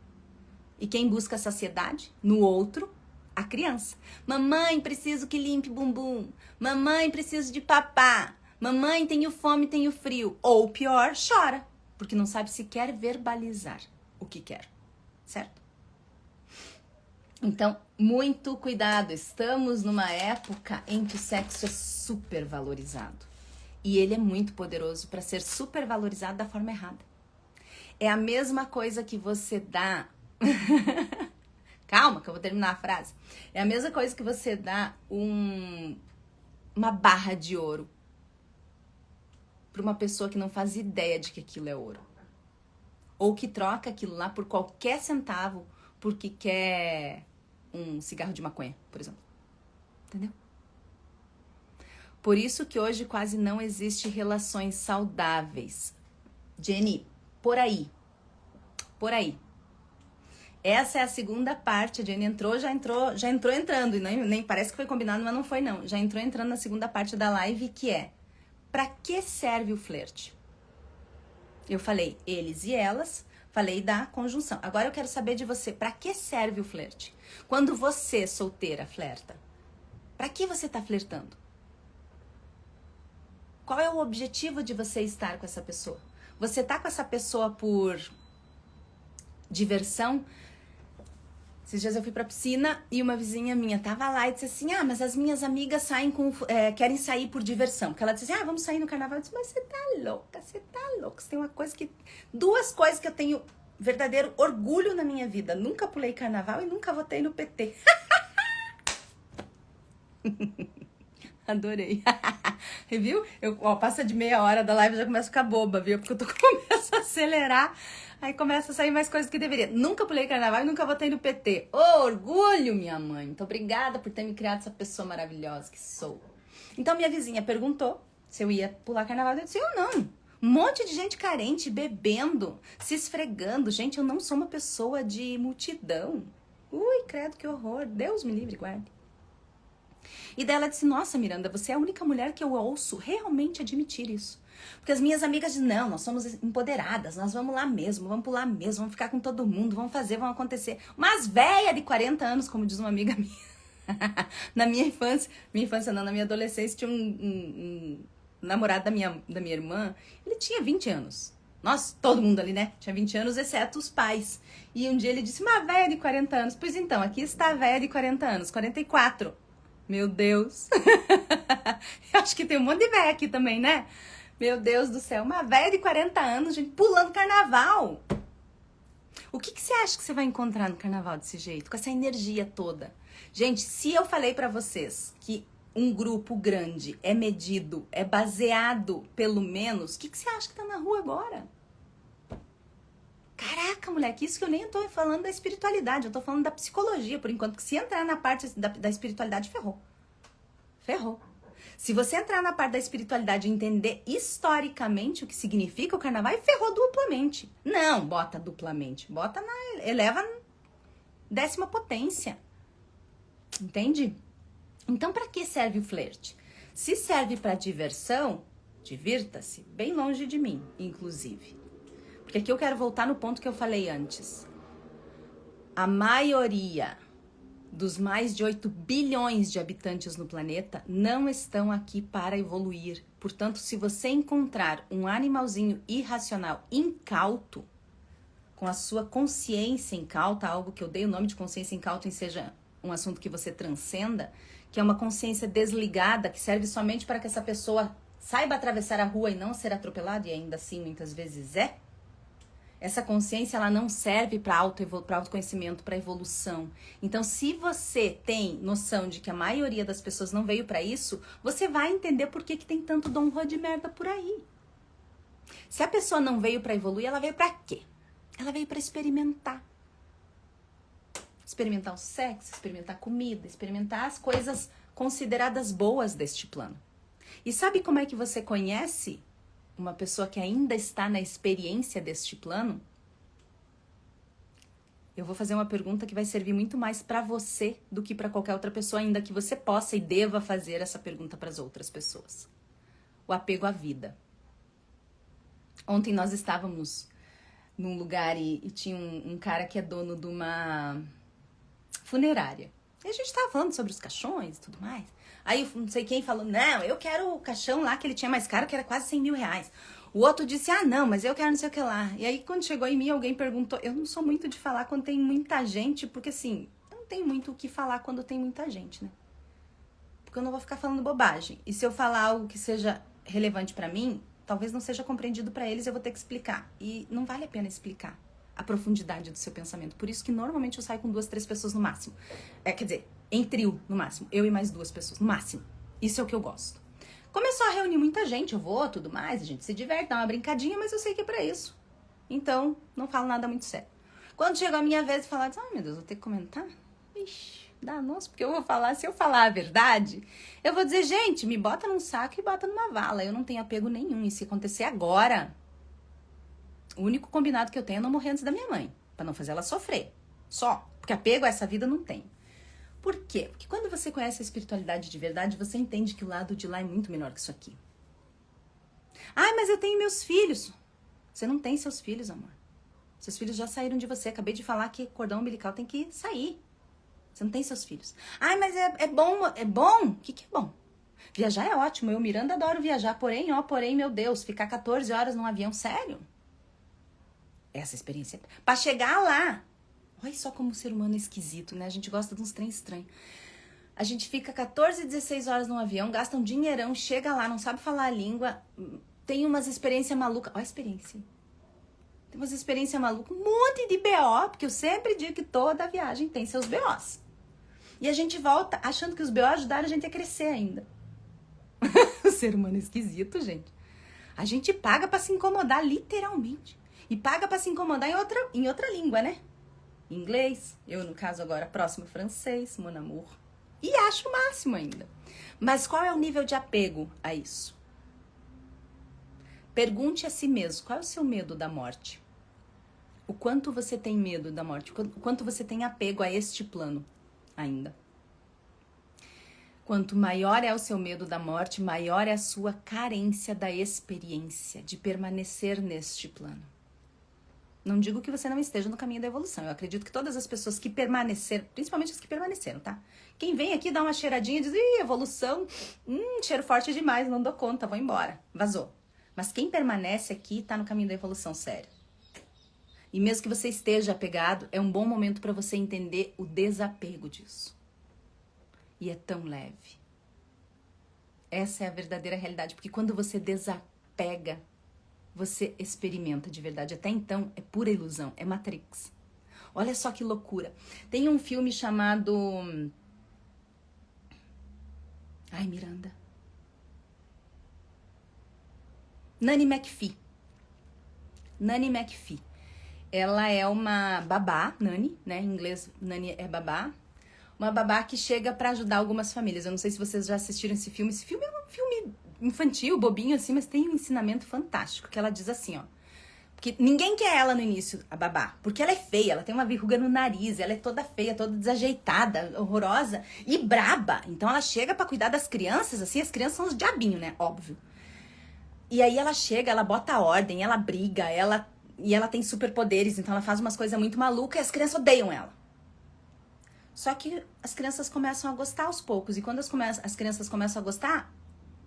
E quem busca saciedade? No outro, a criança. Mamãe, preciso que limpe bumbum. Mamãe, preciso de papá. Mamãe, tenho fome, tenho frio. Ou pior, chora. Porque não sabe sequer verbalizar o que quer. Certo? Então, muito cuidado. Estamos numa época em que o sexo é super valorizado. E ele é muito poderoso para ser super valorizado da forma errada. É a mesma coisa que você dá... Calma, que eu vou terminar a frase. É a mesma coisa que você dá uma barra de ouro para uma pessoa que não faz ideia de que aquilo é ouro. Ou que troca aquilo lá por qualquer centavo porque quer um cigarro de maconha, por exemplo. Entendeu? Por isso que hoje quase não existe relações saudáveis. Jenny, por aí. Essa é a segunda parte. A Jenny já entrou entrando. E nem parece que foi combinado, mas não foi não. Já entrou entrando na segunda parte da live, que é: pra que serve o flerte? Eu falei eles e elas, falei da conjunção. Agora eu quero saber de você, pra que serve o flerte? Quando você, solteira, flerta, pra que você tá flertando? Qual é o objetivo de você estar com essa pessoa? Você tá com essa pessoa por diversão? Esses dias eu fui pra piscina e uma vizinha minha tava lá e disse assim: mas as minhas amigas querem sair por diversão. Porque ela disse assim: vamos sair no carnaval. Eu disse: mas você tá louca. Você tem duas coisas que eu tenho verdadeiro orgulho na minha vida. Nunca pulei carnaval e nunca votei no PT. Adorei. Viu? Passa de meia hora da live e já começo a ficar boba, viu? Porque eu começo a acelerar, aí começa a sair mais coisas que deveria. Nunca pulei carnaval e nunca votei no PT. Orgulho, minha mãe. Muito obrigada por ter me criado essa pessoa maravilhosa que sou. Então, minha vizinha perguntou se eu ia pular carnaval. Eu disse: eu não. Um monte de gente carente, bebendo, se esfregando. Gente, eu não sou uma pessoa de multidão. Ui, credo, que horror. Deus me livre, guarde. E daí ela disse: nossa, Miranda, você é a única mulher que eu ouço realmente admitir isso. Porque as minhas amigas dizem: não, nós somos empoderadas, nós vamos lá mesmo, vamos pular mesmo, vamos ficar com todo mundo, vamos fazer, vamos acontecer. Umas véia de 40 anos, como diz uma amiga minha. Na minha infância não, na minha adolescência, tinha um namorado da minha irmã, ele tinha 20 anos. Nossa, todo mundo ali, né? Tinha 20 anos, exceto os pais. E um dia ele disse, uma véia de 40 anos. Pois então, aqui está a véia de 40 anos, 44. Meu Deus. Eu acho que tem um monte de véia aqui também, né? Meu Deus do céu, uma véia de 40 anos, gente, pulando carnaval. O que você acha que você vai encontrar no carnaval desse jeito? Com essa energia toda. Gente, se eu falei pra vocês que um grupo grande é medido, é baseado pelo menos, o que você acha que tá na rua agora? Caraca, moleque, isso que eu nem tô falando da espiritualidade, eu tô falando da psicologia, por enquanto, que se entrar na parte da espiritualidade, ferrou. Ferrou. Se você entrar na parte da espiritualidade e entender historicamente o que significa o carnaval, ferrou duplamente. Não, bota duplamente. Eleva 10ª potência. Entende? Então, para que serve o flerte? Se serve para diversão, divirta-se bem longe de mim, inclusive. Porque aqui eu quero voltar no ponto que eu falei antes. A maioria dos mais de 8 bilhões de habitantes no planeta não estão aqui para evoluir. Portanto, se você encontrar um animalzinho irracional, incauto, com a sua consciência incauta, algo que eu dei o nome de consciência incauta e seja um assunto que você transcenda, que é uma consciência desligada, que serve somente para que essa pessoa saiba atravessar a rua e não ser atropelada, e ainda assim muitas vezes é. Essa consciência, ela não serve para autoconhecimento, para evolução. Então, se você tem noção de que a maioria das pessoas não veio para isso, você vai entender por que tem tanto Dom Juan de merda por aí. Se a pessoa não veio para evoluir, ela veio para quê? Ela veio para experimentar. Experimentar o sexo, experimentar a comida, experimentar as coisas consideradas boas deste plano. E sabe como é que você conhece uma pessoa que ainda está na experiência deste plano? Eu vou fazer uma pergunta que vai servir muito mais para você do que para qualquer outra pessoa, ainda que você possa e deva fazer essa pergunta para as outras pessoas. O apego à vida. Ontem nós estávamos num lugar e tinha um cara que é dono de uma funerária. E a gente estava falando sobre os caixões e tudo mais. Aí não sei quem falou, não, eu quero o caixão lá que ele tinha mais caro, que era quase 100 mil reais. O outro disse, não, mas eu quero não sei o que lá. E aí quando chegou em mim, alguém perguntou, eu não sou muito de falar quando tem muita gente, porque assim, não tem muito o que falar quando tem muita gente, né? Porque eu não vou ficar falando bobagem. E se eu falar algo que seja relevante pra mim, talvez não seja compreendido pra eles, eu vou ter que explicar. E não vale a pena explicar a profundidade do seu pensamento. Por isso que normalmente eu saio com 2, 3 pessoas no máximo. Quer dizer, em trio, no máximo. Eu e mais 2 pessoas, no máximo. Isso é o que eu gosto. Começou a reunir muita gente, eu vou, tudo mais, a gente se diverte, dá uma brincadinha, mas eu sei que é pra isso. Então, não falo nada muito sério. Quando chegou a minha vez de falar, meu Deus, vou ter que comentar? Ixi, danos, porque eu vou falar, se eu falar a verdade, eu vou dizer, gente, me bota num saco e bota numa vala. Eu não tenho apego nenhum. E se acontecer agora, o único combinado que eu tenho é não morrer antes da minha mãe, pra não fazer ela sofrer. Só. Porque apego a essa vida não tem. Por quê? Porque quando você conhece a espiritualidade de verdade, você entende que o lado de lá é muito menor que isso aqui. Mas eu tenho meus filhos. Você não tem seus filhos, amor. Seus filhos já saíram de você. Acabei de falar que cordão umbilical tem que sair. Você não tem seus filhos. Mas é bom. É bom? O que é bom? Viajar é ótimo. Eu, Miranda, adoro viajar. Porém, meu Deus, ficar 14 horas num avião, sério? Essa experiência. Pra chegar lá. Olha só como o ser humano é esquisito, né? A gente gosta de uns trem estranhos. A gente fica 14, 16 horas num avião, gasta um dinheirão, chega lá, não sabe falar a língua, tem umas experiências malucas. Olha a experiência. Tem umas experiências malucas, um monte de BO, porque eu sempre digo que toda viagem tem seus BOs. E a gente volta achando que os BOs ajudaram a gente a crescer ainda. O ser humano é esquisito, gente. A gente paga pra se incomodar, literalmente. E paga pra se incomodar em outra língua, né? Inglês, eu no caso agora, próximo francês, mon amour. E acho o máximo ainda. Mas qual é o nível de apego a isso? Pergunte a si mesmo, qual é o seu medo da morte? O quanto você tem medo da morte? O quanto você tem apego a este plano ainda? Quanto maior é o seu medo da morte, maior é a sua carência da experiência, de permanecer neste plano. Não digo que você não esteja no caminho da evolução. Eu acredito que todas as pessoas que permaneceram, principalmente as que permaneceram, tá? Quem vem aqui dá uma cheiradinha e diz, ih, evolução, cheiro forte demais, não dou conta, vou embora. Vazou. Mas quem permanece aqui tá no caminho da evolução, sério. E mesmo que você esteja apegado, é um bom momento para você entender o desapego disso. E é tão leve. Essa é a verdadeira realidade, porque quando você desapega, você experimenta de verdade. Até então, é pura ilusão, é Matrix. Olha só que loucura. Tem um filme chamado... Ai, Miranda. Nanny McPhee. Nanny McPhee. Ela é uma babá, Nanny, né? Em inglês, Nanny é babá. Uma babá que chega pra ajudar algumas famílias. Eu não sei se vocês já assistiram esse filme. Esse filme é um filme infantil, bobinho assim, mas tem um ensinamento fantástico. Que ela diz assim, ó. Porque ninguém quer ela no início, a babá. Porque ela é feia, ela tem uma verruga no nariz, ela é toda feia, toda desajeitada, horrorosa e braba. Então ela chega pra cuidar das crianças, assim, as crianças são os diabinhos, né? Óbvio. E aí ela chega, ela bota ordem, ela briga, e ela tem superpoderes, então ela faz umas coisas muito malucas e as crianças odeiam ela. Só que as crianças começam a gostar aos poucos. E quando as crianças começam a gostar,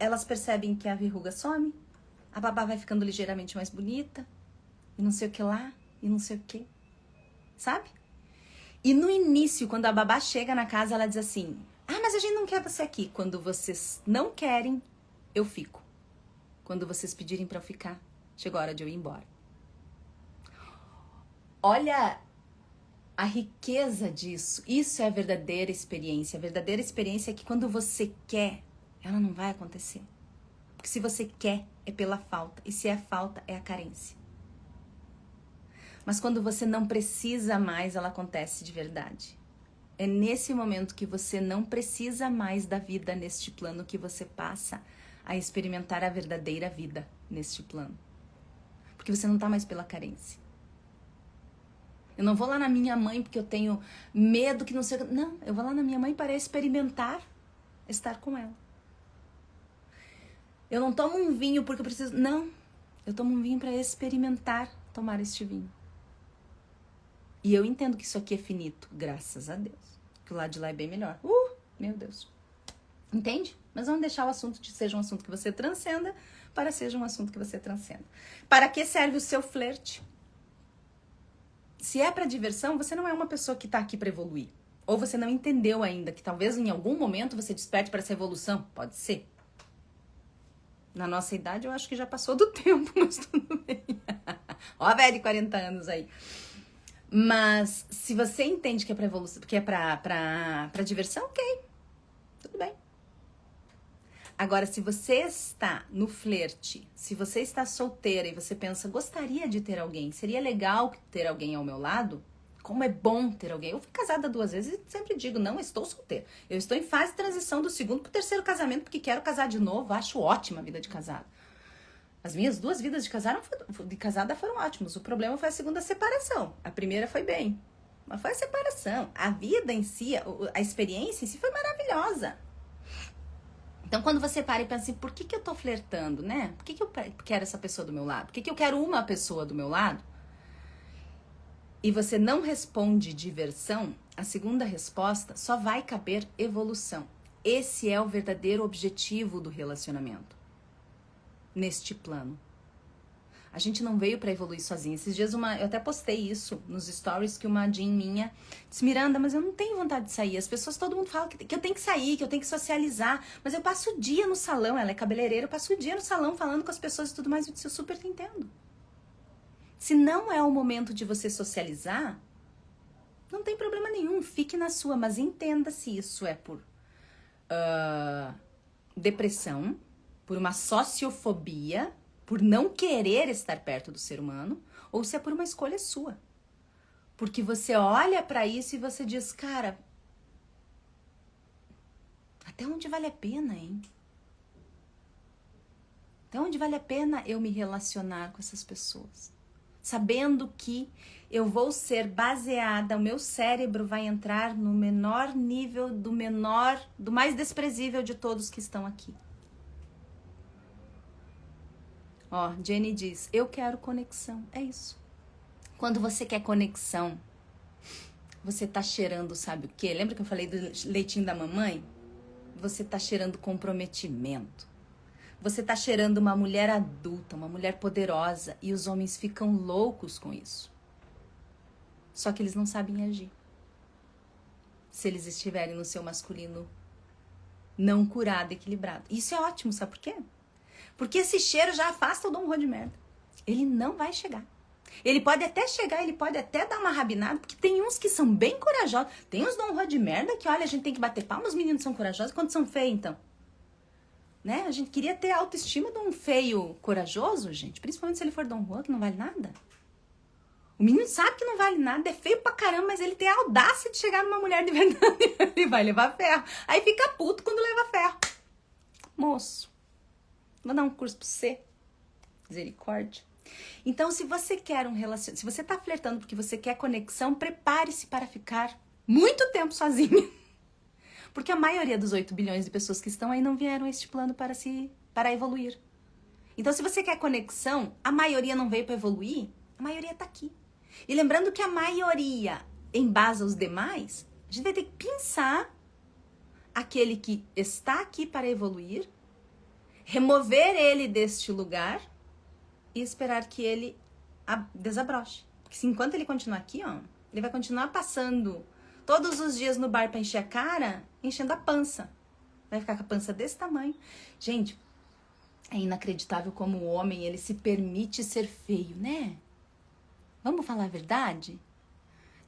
elas percebem que a verruga some, a babá vai ficando ligeiramente mais bonita, e não sei o que lá, e não sei o que. Sabe? E no início, quando a babá chega na casa, ela diz assim, ah, mas a gente não quer você aqui. Quando vocês não querem, eu fico. Quando vocês pedirem pra eu ficar, chegou a hora de eu ir embora. Olha a riqueza disso. Isso é a verdadeira experiência. A verdadeira experiência é que quando você quer, ela não vai acontecer. Porque se você quer, é pela falta. E se é falta, é a carência. Mas quando você não precisa mais, ela acontece de verdade. É nesse momento que você não precisa mais da vida neste plano que você passa a experimentar a verdadeira vida neste plano. Porque você não tá mais pela carência. Eu não vou lá na minha mãe porque eu tenho medo que não sei... Não, eu vou lá na minha mãe para experimentar estar com ela. Eu não tomo um vinho porque eu preciso... Não, eu tomo um vinho para experimentar tomar este vinho. E eu entendo que isso aqui é finito, graças a Deus. Que o lado de lá é bem melhor. Meu Deus. Entende? Mas vamos deixar o assunto de seja um assunto que você transcenda para seja um assunto que você transcenda. Para que serve o seu flerte? Se é para diversão, você não é uma pessoa que tá aqui para evoluir. Ou você não entendeu ainda que talvez em algum momento você desperte para essa evolução. Pode ser. Na nossa idade eu acho que já passou do tempo, mas tudo bem. Ó a velha de 40 anos aí. Mas se você entende que é para evolução, que é para diversão, ok. Tudo bem. Agora, se você está no flerte, se você está solteira e você pensa, gostaria de ter alguém, seria legal ter alguém ao meu lado, como é bom ter alguém. Eu fui casada 2 vezes e sempre digo, não estou solteira. Eu estou em fase de transição do 2º para o 3º casamento, porque quero casar de novo, acho ótima a vida de casado. As minhas 2 vidas de casada foram ótimas. O problema foi a 2ª separação. A primeira foi bem, mas foi a separação. A vida em si, a experiência em si foi maravilhosa. Então, quando você para e pensa assim, por que eu tô flertando, né? Por que eu quero essa pessoa do meu lado? Por que eu quero uma pessoa do meu lado? E você não responde diversão, a 2ª resposta só vai caber evolução. Esse é o verdadeiro objetivo do relacionamento. Neste plano. A gente não veio pra evoluir sozinha. Esses dias eu até postei isso nos stories que uma Jean minha disse, Miranda, mas eu não tenho vontade de sair. As pessoas, todo mundo fala que eu tenho que sair, que eu tenho que socializar. Mas eu passo o dia no salão, ela é cabeleireira, eu passo o dia no salão falando com as pessoas e tudo mais. Eu disse, eu super te entendo. Se não é o momento de você socializar, não tem problema nenhum, fique na sua. Mas entenda se isso é por depressão, por uma sociofobia, por não querer estar perto do ser humano, ou se é por uma escolha sua. Porque você olha pra isso e você diz, cara, até onde vale a pena, hein? Até onde vale a pena eu me relacionar com essas pessoas? Sabendo que eu vou ser baseada, o meu cérebro vai entrar no menor nível, do mais desprezível de todos que estão aqui. Ó, Jenny diz, eu quero conexão. É isso. Quando você quer conexão, você tá cheirando, sabe o quê? Lembra que eu falei do leitinho da mamãe? Você tá cheirando comprometimento. Você tá cheirando uma mulher adulta, uma mulher poderosa, e os homens ficam loucos com isso. Só que eles não sabem agir. Se eles estiverem no seu masculino não curado, equilibrado. Isso é ótimo, sabe por quê? Porque esse cheiro já afasta o Dom Juan de merda. Ele não vai chegar. Ele pode até chegar, ele pode até dar uma rabinada, porque tem uns que são bem corajosos. Tem uns Dom Juan de merda que, olha, a gente tem que bater palma, os meninos são corajosos, quando são feios, então. Né? A gente queria ter a autoestima de um feio corajoso, gente. Principalmente se ele for Dom Juan, que não vale nada. O menino sabe que não vale nada, é feio pra caramba, mas ele tem a audácia de chegar numa mulher de verdade. Ele vai levar ferro. Aí fica puto quando leva ferro. Moço, vou dar um curso pra você. Misericórdia. Então, se você quer um relacionamento, se você tá flertando porque você quer conexão, prepare-se para ficar muito tempo sozinho. Porque a maioria dos 8 bilhões de pessoas que estão aí não vieram a este plano para evoluir. Então, se você quer conexão, a maioria não veio para evoluir, a maioria tá aqui. E lembrando que a maioria embasa os demais, a gente vai ter que pensar aquele que está aqui para evoluir, remover ele deste lugar e esperar que ele desabroche. Porque se enquanto ele continuar aqui, ó, ele vai continuar passando todos os dias no bar para encher a cara, enchendo a pança. Vai ficar com a pança desse tamanho. Gente, é inacreditável como o homem, ele se permite ser feio, né? Vamos falar a verdade?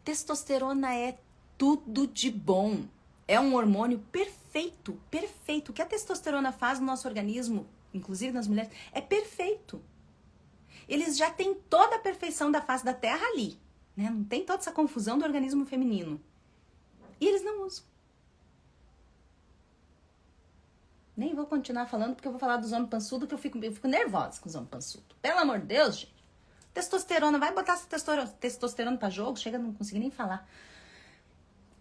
Testosterona é tudo de bom. É um hormônio perfeito, perfeito. O que a testosterona faz no nosso organismo, inclusive nas mulheres, é perfeito. Eles já têm toda a perfeição da face da Terra ali, né? Não tem toda essa confusão do organismo feminino. E eles não usam. Nem vou continuar falando, porque eu vou falar dos homens pançudos, que eu fico nervosa com os homens pançudos. Pelo amor de Deus, gente. Testosterona, vai botar essa testosterona pra jogo, chega, não consegui nem falar.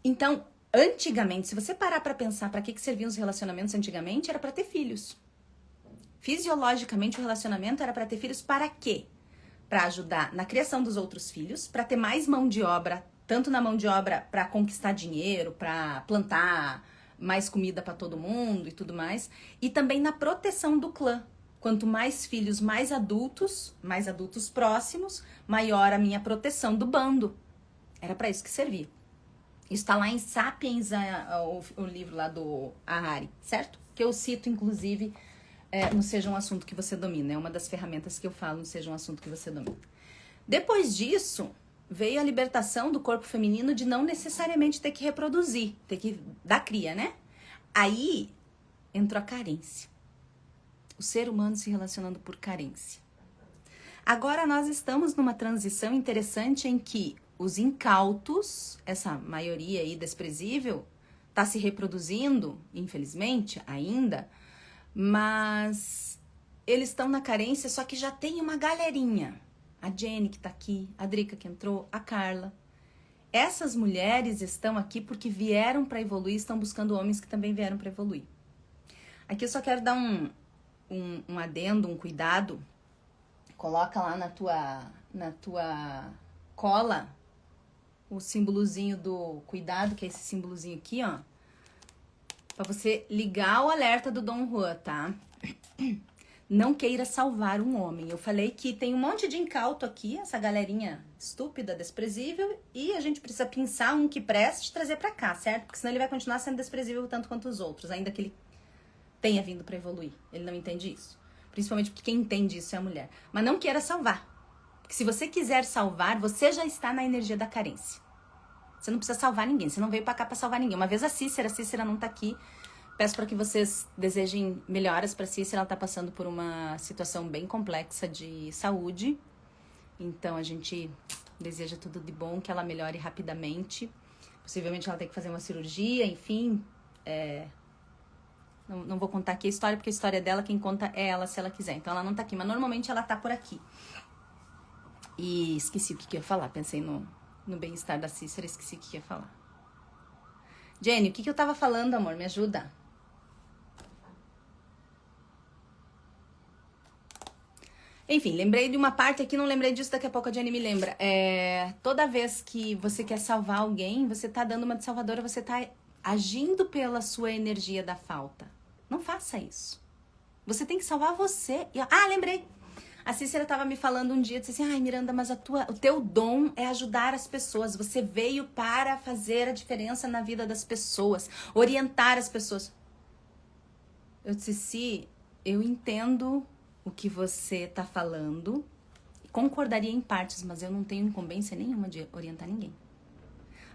Então, antigamente, se você parar pra pensar pra que serviam os relacionamentos antigamente, era pra ter filhos. Fisiologicamente, o relacionamento era pra ter filhos para quê? Pra ajudar na criação dos outros filhos, pra ter mais mão de obra, tanto na mão de obra pra conquistar dinheiro, pra plantar mais comida pra todo mundo e tudo mais, e também na proteção do clã. Quanto mais filhos, mais adultos próximos, maior a minha proteção do bando. Era pra isso que servia. Isso tá lá em Sapiens, o livro lá do Harari, certo? Que eu cito, inclusive, no Seja um Assunto que Você Domina. É uma das ferramentas que eu falo no Seja um Assunto que Você Domina. Depois disso, veio a libertação do corpo feminino de não necessariamente ter que reproduzir, ter que dar cria, né? Aí entrou a carência. O ser humano se relacionando por carência. Agora nós estamos numa transição interessante em que os incautos, essa maioria aí desprezível, tá se reproduzindo, infelizmente, ainda, mas eles estão na carência, só que já tem uma galerinha. A Jenny que tá aqui, a Drica que entrou, a Carla. Essas mulheres estão aqui porque vieram para evoluir, estão buscando homens que também vieram para evoluir. Aqui eu só quero dar um adendo, um cuidado. Coloca lá na tua cola o símbolozinho do cuidado, que é esse símbolozinho aqui, ó. Pra você ligar o alerta do Dom Juan, tá? Não queira salvar um homem. Eu falei que tem um monte de incauto aqui, essa galerinha estúpida, desprezível, e a gente precisa pensar um que preste e trazer pra cá, certo? Porque senão ele vai continuar sendo desprezível tanto quanto os outros, ainda que ele tenha vindo pra evoluir. Ele não entende isso. Principalmente porque quem entende isso é a mulher. Mas não queira salvar. Porque se você quiser salvar, você já está na energia da carência. Você não precisa salvar ninguém. Você não veio pra cá pra salvar ninguém. Uma vez a Cícera não tá aqui. Peço para que vocês desejem melhoras para Cícera. Ela tá passando por uma situação bem complexa de saúde. Então a gente deseja tudo de bom, que ela melhore rapidamente. Possivelmente ela tem que fazer uma cirurgia, enfim. Não vou contar aqui a história, porque a história dela, quem conta é ela, se ela quiser. Então ela não tá aqui, mas normalmente ela tá por aqui. E esqueci o que eu ia falar. Pensei no bem-estar da Cícera, esqueci o que eu ia falar. Jenny, o que eu tava falando, amor? Me ajuda. Enfim, lembrei de uma parte aqui, não lembrei disso, daqui a pouco a Jenny me lembra. Toda vez que você quer salvar alguém, você tá dando uma de salvadora, você tá agindo pela sua energia da falta. Não faça isso. Você tem que salvar você. Lembrei. A Cícera estava me falando um dia, disse assim, ai Miranda, mas o teu dom é ajudar as pessoas. Você veio para fazer a diferença na vida das pessoas, orientar as pessoas. Eu disse, eu entendo o que você está falando, concordaria em partes, mas eu não tenho incumbência nenhuma de orientar ninguém.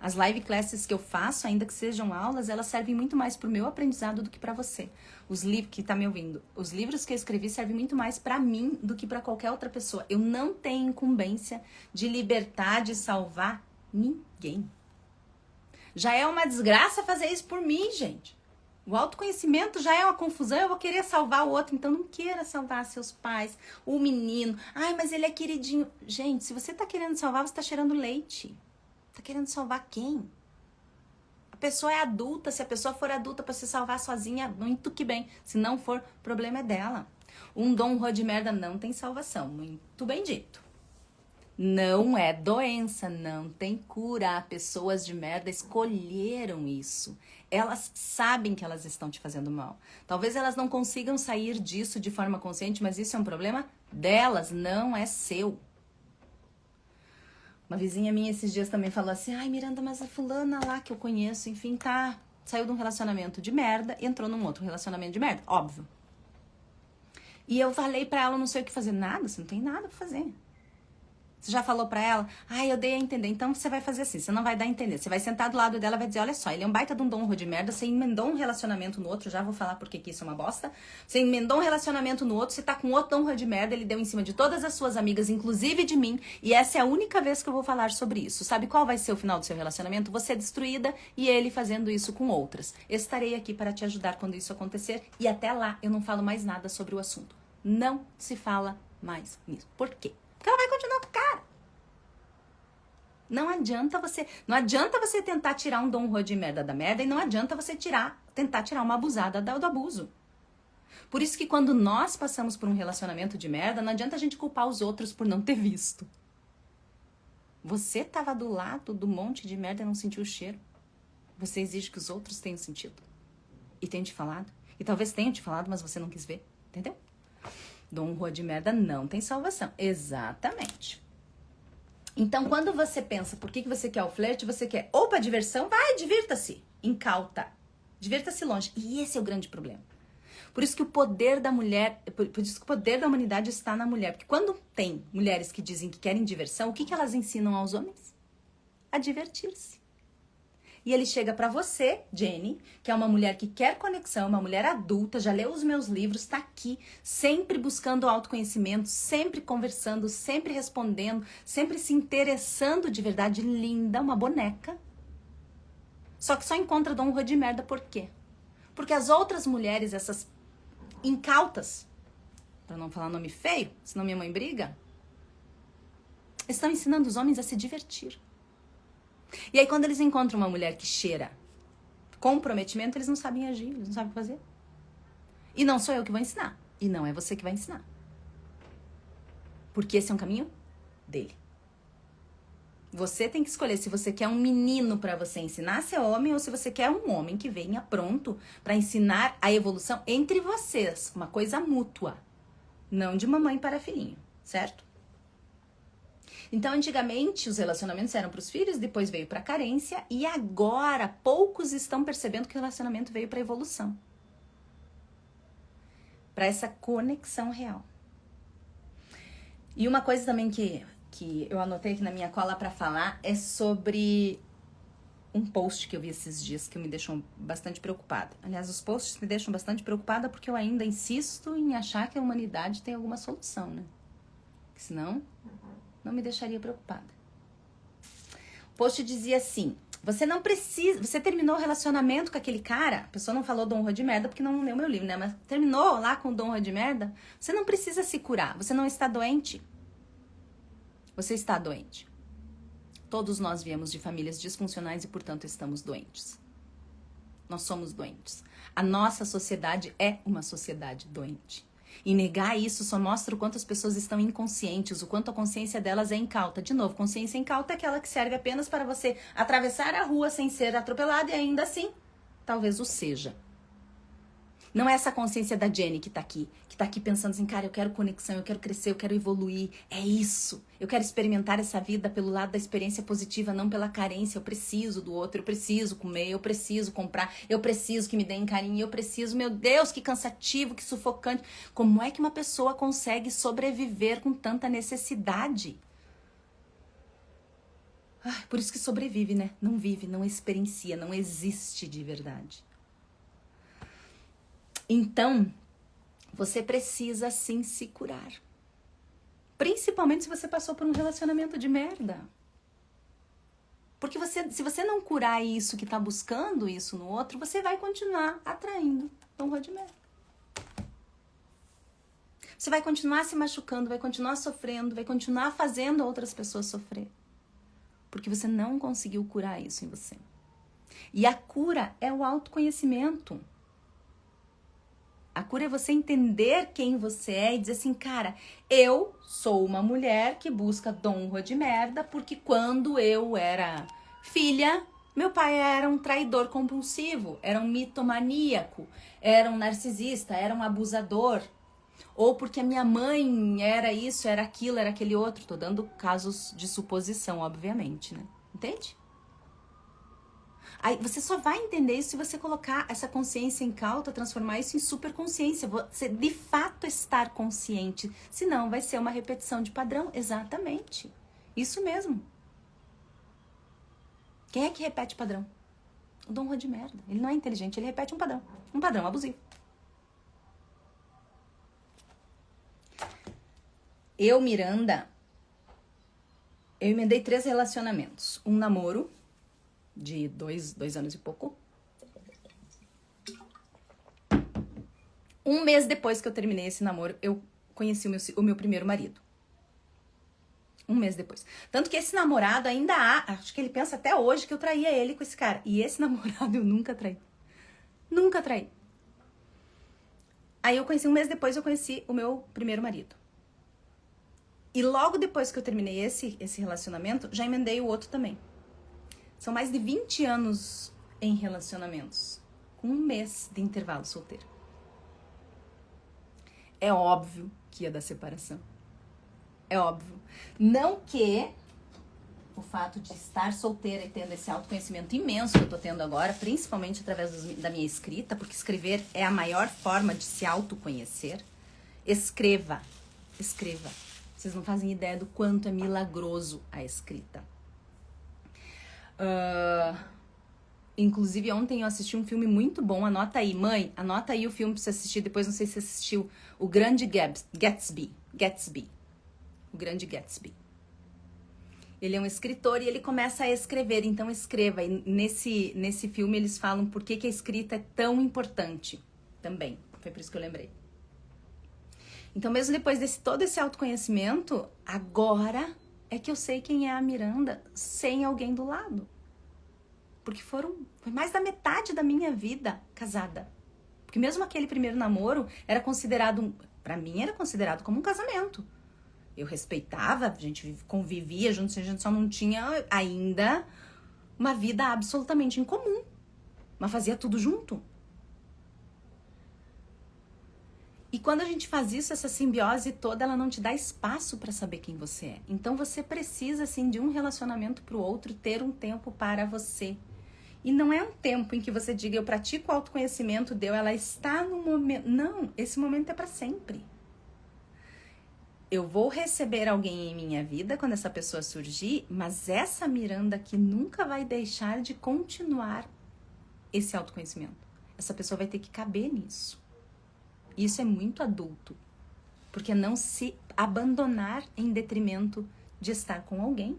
As live classes que eu faço, ainda que sejam aulas, elas servem muito mais para o meu aprendizado do que para você. Os livros que tá me ouvindo, os livros que eu escrevi servem muito mais para mim do que para qualquer outra pessoa. Eu não tenho incumbência de libertar, de salvar ninguém. Já é uma desgraça fazer isso por mim, gente. O autoconhecimento já é uma confusão, eu vou querer salvar o outro, então não queira salvar seus pais, o menino. Ai, mas ele é queridinho. Gente, se você tá querendo salvar, você tá cheirando leite. Tá querendo salvar quem? A pessoa é adulta, se a pessoa for adulta para se salvar sozinha, muito que bem. Se não for, o problema é dela. Um Dom Juan de merda não tem salvação, muito bem dito. Não é doença, não tem cura. Pessoas de merda escolheram isso. Elas sabem que elas estão te fazendo mal. Talvez elas não consigam sair disso de forma consciente, mas isso é um problema delas, não é seu. Uma vizinha minha esses dias também falou assim, ai Miranda, mas a fulana lá que eu conheço, enfim, saiu de um relacionamento de merda e entrou num outro relacionamento de merda, óbvio. E eu falei pra ela, não sei o que fazer. Nada, você não tem nada pra fazer. Você já falou pra ela? Eu dei a entender. Então você vai fazer assim, você não vai dar a entender. Você vai sentar do lado dela e vai dizer, olha só, ele é um baita de um Dom Juan de merda, você emendou um relacionamento no outro, já vou falar porque que isso é uma bosta. Você emendou um relacionamento no outro, você tá com outro Dom Juan de merda, ele deu em cima de todas as suas amigas, inclusive de mim, e essa é a única vez que eu vou falar sobre isso. Sabe qual vai ser o final do seu relacionamento? Você é destruída e ele fazendo isso com outras. Estarei aqui para te ajudar quando isso acontecer e até lá eu não falo mais nada sobre o assunto. Não se fala mais nisso. Por quê? Porque ela vai continuar com o cara. Não adianta você tentar tirar um Dom Juan de merda da merda e não adianta você tentar tirar uma abusada do abuso. Por isso que quando nós passamos por um relacionamento de merda, não adianta a gente culpar os outros por não ter visto. Você tava do lado do monte de merda e não sentiu o cheiro. Você exige que os outros tenham sentido. E tenham te falado. E talvez tenham te falado, mas você não quis ver. Entendeu? Dom Juan de merda não tem salvação. Exatamente. Então, quando você pensa por que você quer o flerte, você quer ou para diversão, vai, divirta-se, incauta. Divirta-se longe. E esse é o grande problema. Por isso que o poder da mulher, por isso que o poder da humanidade está na mulher. Porque quando tem mulheres que dizem que querem diversão, o que elas ensinam aos homens? A divertir-se. E ele chega pra você, Jenny, que é uma mulher que quer conexão, uma mulher adulta, já leu os meus livros, tá aqui, sempre buscando autoconhecimento, sempre conversando, sempre respondendo, sempre se interessando de verdade, linda, uma boneca. Só que só encontra Dom Juan de merda, por quê? Porque as outras mulheres, essas incautas, pra não falar nome feio, senão minha mãe briga, estão ensinando os homens a se divertir. E aí, quando eles encontram uma mulher que cheira comprometimento, eles não sabem agir, eles não sabem fazer. E não sou eu que vou ensinar. E não é você que vai ensinar. Porque esse é um caminho dele. Você tem que escolher se você quer um menino pra você ensinar a ser homem ou se você quer um homem que venha pronto pra ensinar a evolução entre vocês. Uma coisa mútua. Não de mamãe para filhinho, certo? Então, antigamente, os relacionamentos eram para os filhos, depois veio para a carência, e agora poucos estão percebendo que o relacionamento veio para a evolução. Para essa conexão real. E uma coisa também que eu anotei aqui na minha cola para falar é sobre um post que eu vi esses dias que me deixou bastante preocupada. Aliás, os posts me deixam bastante preocupada porque eu ainda insisto em achar que a humanidade tem alguma solução, né? Porque senão não me deixaria preocupada. O post dizia assim, você terminou o relacionamento com aquele cara, a pessoa não falou Dom Juan de merda porque não leu meu livro, né? Mas terminou lá com o Dom Juan de merda, você não precisa se curar, você não está doente. Você está doente. Todos nós viemos de famílias disfuncionais e, portanto, estamos doentes. Nós somos doentes. A nossa sociedade é uma sociedade doente. E negar isso só mostra o quanto as pessoas estão inconscientes, o quanto a consciência delas é incauta. De novo, consciência incauta é aquela que serve apenas para você atravessar a rua sem ser atropelado e ainda assim, talvez o seja. Não é essa consciência da Jenny que tá aqui pensando assim, cara, eu quero conexão, eu quero crescer, eu quero evoluir. É isso. Eu quero experimentar essa vida pelo lado da experiência positiva, não pela carência. Eu preciso do outro, eu preciso comer, eu preciso comprar, eu preciso que me deem carinho, eu preciso, meu Deus, que cansativo, que sufocante. Como é que uma pessoa consegue sobreviver com tanta necessidade? Por isso que sobrevive, né? Não vive, não experiencia, não existe de verdade. Então, você precisa sim se curar. Principalmente se você passou por um relacionamento de merda. Porque se você não curar isso que tá buscando isso no outro, você vai continuar atraindo honra de merda. Você vai continuar se machucando, vai continuar sofrendo, vai continuar fazendo outras pessoas sofrer. Porque você não conseguiu curar isso em você. E a cura é o autoconhecimento. A cura é você entender quem você é e dizer assim, cara, eu sou uma mulher que busca honra de merda porque quando eu era filha, meu pai era um traidor compulsivo, era um mitomaníaco, era um narcisista, era um abusador. Ou porque a minha mãe era isso, era aquilo, era aquele outro. Tô dando casos de suposição, obviamente, né? Entende? Aí você só vai entender isso se você colocar essa consciência em cauta, transformar isso em superconsciência. Você de fato estar consciente. Senão vai ser uma repetição de padrão. Exatamente. Isso mesmo. Quem é que repete padrão? O Dom Juan de merda. Ele não é inteligente, ele repete um padrão. Um padrão abusivo. Eu, Miranda, eu emendei 3 relacionamentos. Um namoro de 2 anos e pouco. Um mês depois que eu terminei esse namoro, eu conheci o meu primeiro marido. Um mês depois. Tanto que esse namorado ainda acho que ele pensa até hoje que eu traía ele com esse cara. E esse namorado eu nunca traí. Nunca traí. Aí eu conheci, um mês depois eu conheci o meu primeiro marido. E logo depois que eu terminei esse relacionamento, já emendei o outro também. São mais de 20 anos em relacionamentos, com um mês de intervalo solteiro. É óbvio que ia dar separação. É óbvio. Não que o fato de estar solteira e tendo esse autoconhecimento imenso que eu tô tendo agora, principalmente através da minha escrita, porque escrever é a maior forma de se autoconhecer. Escreva. Escreva. Vocês não fazem ideia do quanto é milagroso a escrita. Inclusive, ontem eu assisti um filme muito bom. Anota aí, mãe. Anota aí o filme pra você assistir. Depois, não sei se você assistiu. O Grande Gatsby. O Grande Gatsby. Ele é um escritor e ele começa a escrever. Então, escreva. E nesse filme, eles falam por que a escrita é tão importante também. Foi por isso que eu lembrei. Então, mesmo depois de todo esse autoconhecimento, agora é que eu sei quem é a Miranda sem alguém do lado. Porque foi mais da metade da minha vida casada. Porque mesmo aquele primeiro namoro era considerado, pra mim era considerado como um casamento. Eu respeitava, a gente convivia juntos, a gente só não tinha ainda uma vida absolutamente em comum. Mas fazia tudo junto. E quando a gente faz isso, essa simbiose toda, ela não te dá espaço para saber quem você é. Então você precisa, assim, de um relacionamento pro outro, ter um tempo para você. E não é um tempo em que você diga, eu pratico o autoconhecimento, ela está no momento. Não, esse momento é para sempre. Eu vou receber alguém em minha vida quando essa pessoa surgir, mas essa Miranda aqui nunca vai deixar de continuar esse autoconhecimento. Essa pessoa vai ter que caber nisso. Isso é muito adulto, porque não se abandonar em detrimento de estar com alguém.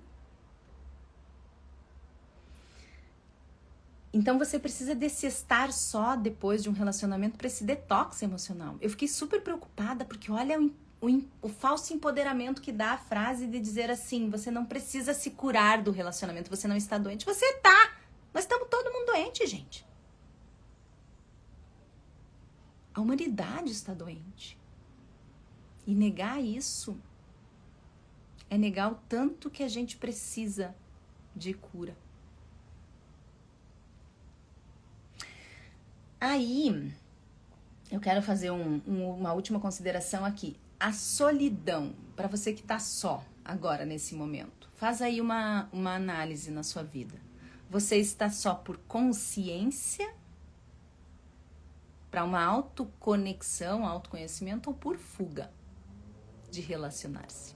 Então você precisa desse estar só depois de um relacionamento para esse detox emocional. Eu fiquei super preocupada porque olha o falso empoderamento que dá a frase de dizer assim, você não precisa se curar do relacionamento, você não está doente. Você tá! Nós estamos todo mundo doente, gente. A humanidade está doente. E negar isso é negar o tanto que a gente precisa de cura. Aí, eu quero fazer uma última consideração aqui. A solidão, para você que tá só agora, nesse momento. Faz aí uma análise na sua vida. Você está só por consciência, para uma autoconexão, autoconhecimento, ou por fuga de relacionar-se?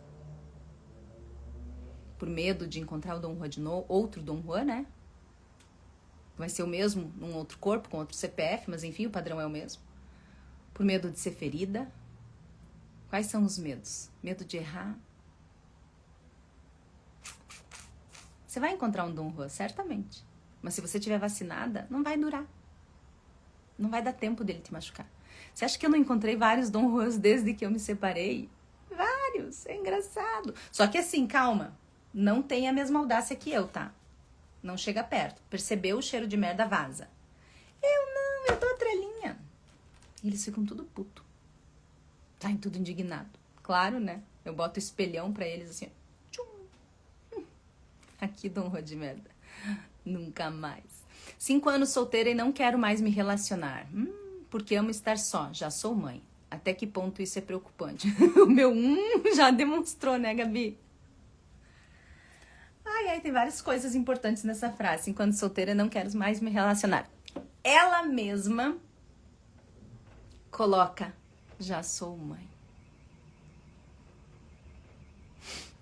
Por medo de encontrar o Dom Juan de novo, outro Dom Juan, né? Vai ser o mesmo num outro corpo, com outro CPF, mas enfim, o padrão é o mesmo. Por medo de ser ferida. Quais são os medos? Medo de errar. Você vai encontrar um Dom Juan, certamente. Mas se você estiver vacinada, não vai durar. Não vai dar tempo dele te machucar. Você acha que eu não encontrei vários Dom Juans desde que eu me separei? Vários, é engraçado. Só que assim, calma. Não tem a mesma audácia que eu, tá? Não chega perto. Percebeu o cheiro de merda, vaza. Eu tô trelinha. E eles ficam tudo puto. Tá em tudo indignado. Claro, né? Eu boto espelhão pra eles assim. Tchum. Aqui, Dom Juan de merda. Nunca mais. 5 anos solteira e não quero mais me relacionar. Porque amo estar só. Já sou mãe. Até que ponto isso é preocupante? O meu já demonstrou, né, Gabi? Ai, tem várias coisas importantes nessa frase. 5 anos solteira e não quero mais me relacionar. Ela mesma coloca, já sou mãe.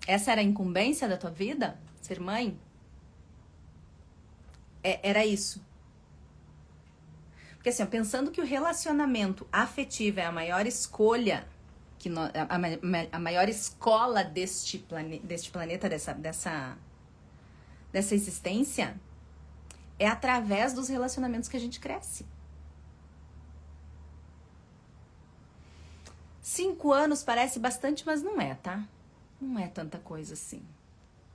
Essa era a incumbência da tua vida? Ser mãe? Era isso. Porque assim, pensando que o relacionamento afetivo é a maior escolha, a maior escola deste planeta, dessa existência, é através dos relacionamentos que a gente cresce. 5 anos parece bastante, mas não é, tá? Não é tanta coisa assim.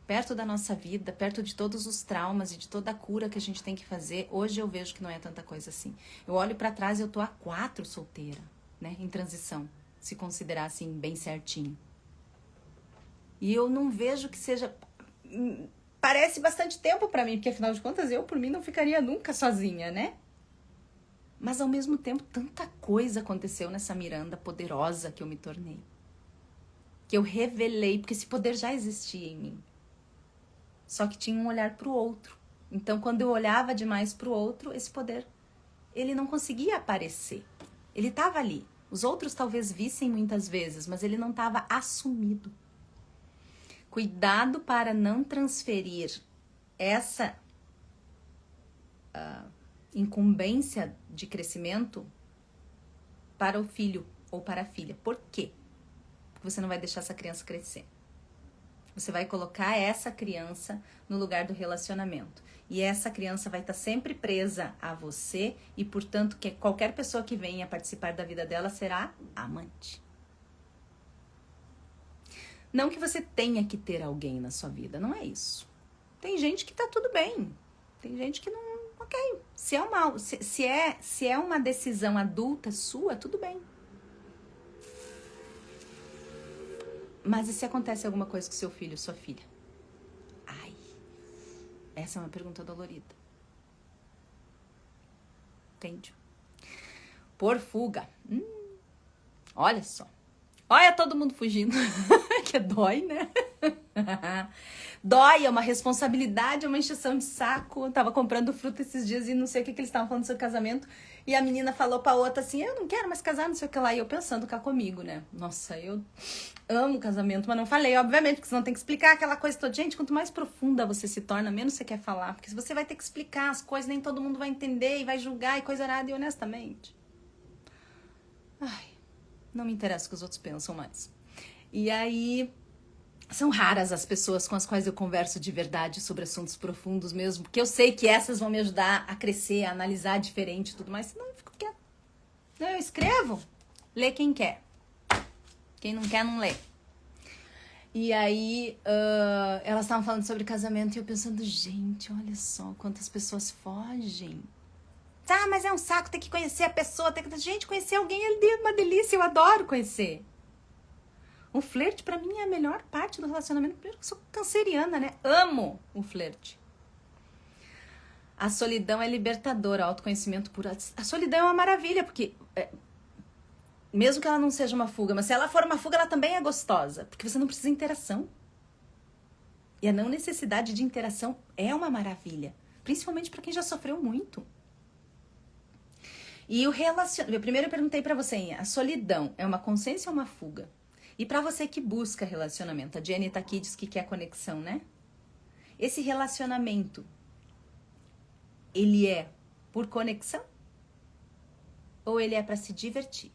Perto da nossa vida, perto de todos os traumas e de toda a cura que a gente tem que fazer, hoje eu vejo que não é tanta coisa assim. Eu olho pra trás e eu tô há 4 solteira, né? Em transição, se considerar assim, bem certinho. E eu não vejo que seja... Parece bastante tempo pra mim, porque afinal de contas eu, por mim, não ficaria nunca sozinha, né? Mas ao mesmo tempo, tanta coisa aconteceu nessa Miranda poderosa que eu me tornei. Que eu revelei, porque esse poder já existia em mim. Só que tinha um olhar pro outro. Então, quando eu olhava demais pro outro, esse poder, ele não conseguia aparecer. Ele estava ali. Os outros talvez vissem muitas vezes, mas ele não estava assumido. Cuidado para não transferir essa incumbência de crescimento para o filho ou para a filha. Por quê? Porque você não vai deixar essa criança crescer. Você vai colocar essa criança no lugar do relacionamento. E essa criança vai estar sempre presa a você e, portanto, que qualquer pessoa que venha participar da vida dela será amante. Não que você tenha que ter alguém na sua vida, não é isso. Tem gente que tá tudo bem. Tem gente que não... Ok. Se é uma decisão adulta sua, tudo bem. Mas e se acontece alguma coisa com seu filho ou sua filha? Ai, essa é uma pergunta dolorida. Entende? Por fuga. Olha só. Olha todo mundo fugindo. Que dói, né? Dói, é uma responsabilidade, é uma encheção de saco. Eu tava comprando fruta esses dias e não sei o que eles estavam falando do seu casamento. E a menina falou pra outra assim, eu não quero mais casar, não sei o que lá. E eu pensando cá comigo, né? Nossa, eu amo casamento, mas não falei, obviamente, porque senão tem que explicar aquela coisa toda. Gente, quanto mais profunda você se torna, menos você quer falar. Porque se você vai ter que explicar as coisas, nem todo mundo vai entender e vai julgar e coisa errada. E honestamente, ai, não me interessa o que os outros pensam mais. E aí... São raras as pessoas com as quais eu converso de verdade sobre assuntos profundos mesmo, porque eu sei que essas vão me ajudar a crescer, a analisar diferente e tudo mais, senão eu fico quieta. Eu escrevo, lê quem quer. Quem não quer, não lê. E aí, elas estavam falando sobre casamento e eu pensando, gente, olha só quantas pessoas fogem. Ah, mas é um saco ter que conhecer a pessoa, ter que... Gente, conhecer alguém é uma delícia, eu adoro conhecer. O flerte, pra mim, é a melhor parte do relacionamento. Primeiro, eu sou canceriana, né? Amo o flerte. A solidão é libertadora, autoconhecimento puro. A solidão é uma maravilha, porque mesmo que ela não seja uma fuga, mas se ela for uma fuga, ela também é gostosa, porque você não precisa de interação. E a não necessidade de interação é uma maravilha, principalmente para quem já sofreu muito. E o relacionamento... Primeiro eu perguntei pra você, a solidão é uma consciência ou uma fuga? E pra você que busca relacionamento, a Jenny tá aqui, diz que quer conexão, né? Esse relacionamento, ele é por conexão? Ou ele é pra se divertir?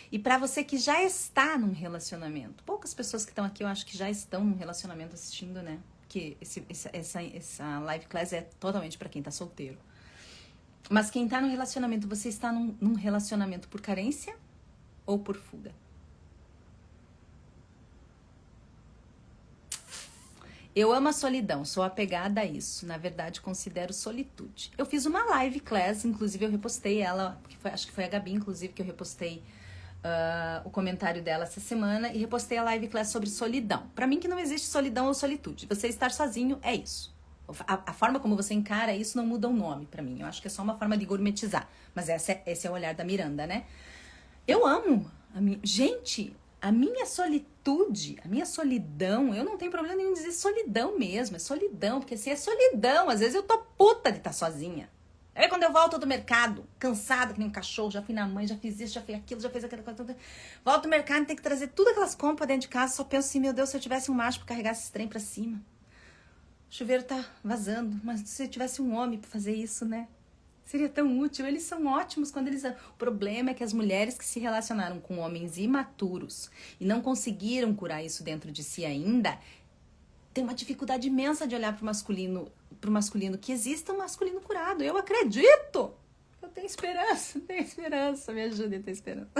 E pra você que já está num relacionamento, poucas pessoas que estão aqui eu acho que já estão num relacionamento assistindo, né? Porque essa live class é totalmente pra quem tá solteiro. Mas quem tá no relacionamento, você está num relacionamento por carência ou por fuga? Eu amo a solidão, sou apegada a isso. Na verdade, considero solitude. Eu fiz uma live class, inclusive eu repostei ela, acho que foi a Gabi, inclusive, que eu repostei o comentário dela essa semana e repostei a live class sobre solidão. Pra mim que não existe solidão ou solitude. Você estar sozinho é isso. A forma como você encara isso não muda o nome pra mim. Eu acho que é só uma forma de gourmetizar. Mas esse é o olhar da Miranda, né? Eu amo. Gente, a minha solitude, a minha solidão, eu não tenho problema nenhum em dizer solidão mesmo. É solidão, porque assim, é solidão. Às vezes eu tô puta de estar sozinha. Aí quando eu volto do mercado, cansada que nem um cachorro, já fui na mãe, já fiz isso, já fiz aquilo, já fiz aquela coisa toda. Volto do mercado e tenho que trazer tudo aquelas compras dentro de casa. Só penso assim, meu Deus, se eu tivesse um macho pra carregar esse trem pra cima. O chuveiro tá vazando, mas se eu tivesse um homem pra fazer isso, né? Seria tão útil. Eles são ótimos quando eles... O problema é que as mulheres que se relacionaram com homens imaturos e não conseguiram curar isso dentro de si ainda, tem uma dificuldade imensa de olhar pro masculino, que exista um masculino curado. Eu acredito! Eu tenho esperança, me ajude a ter esperança.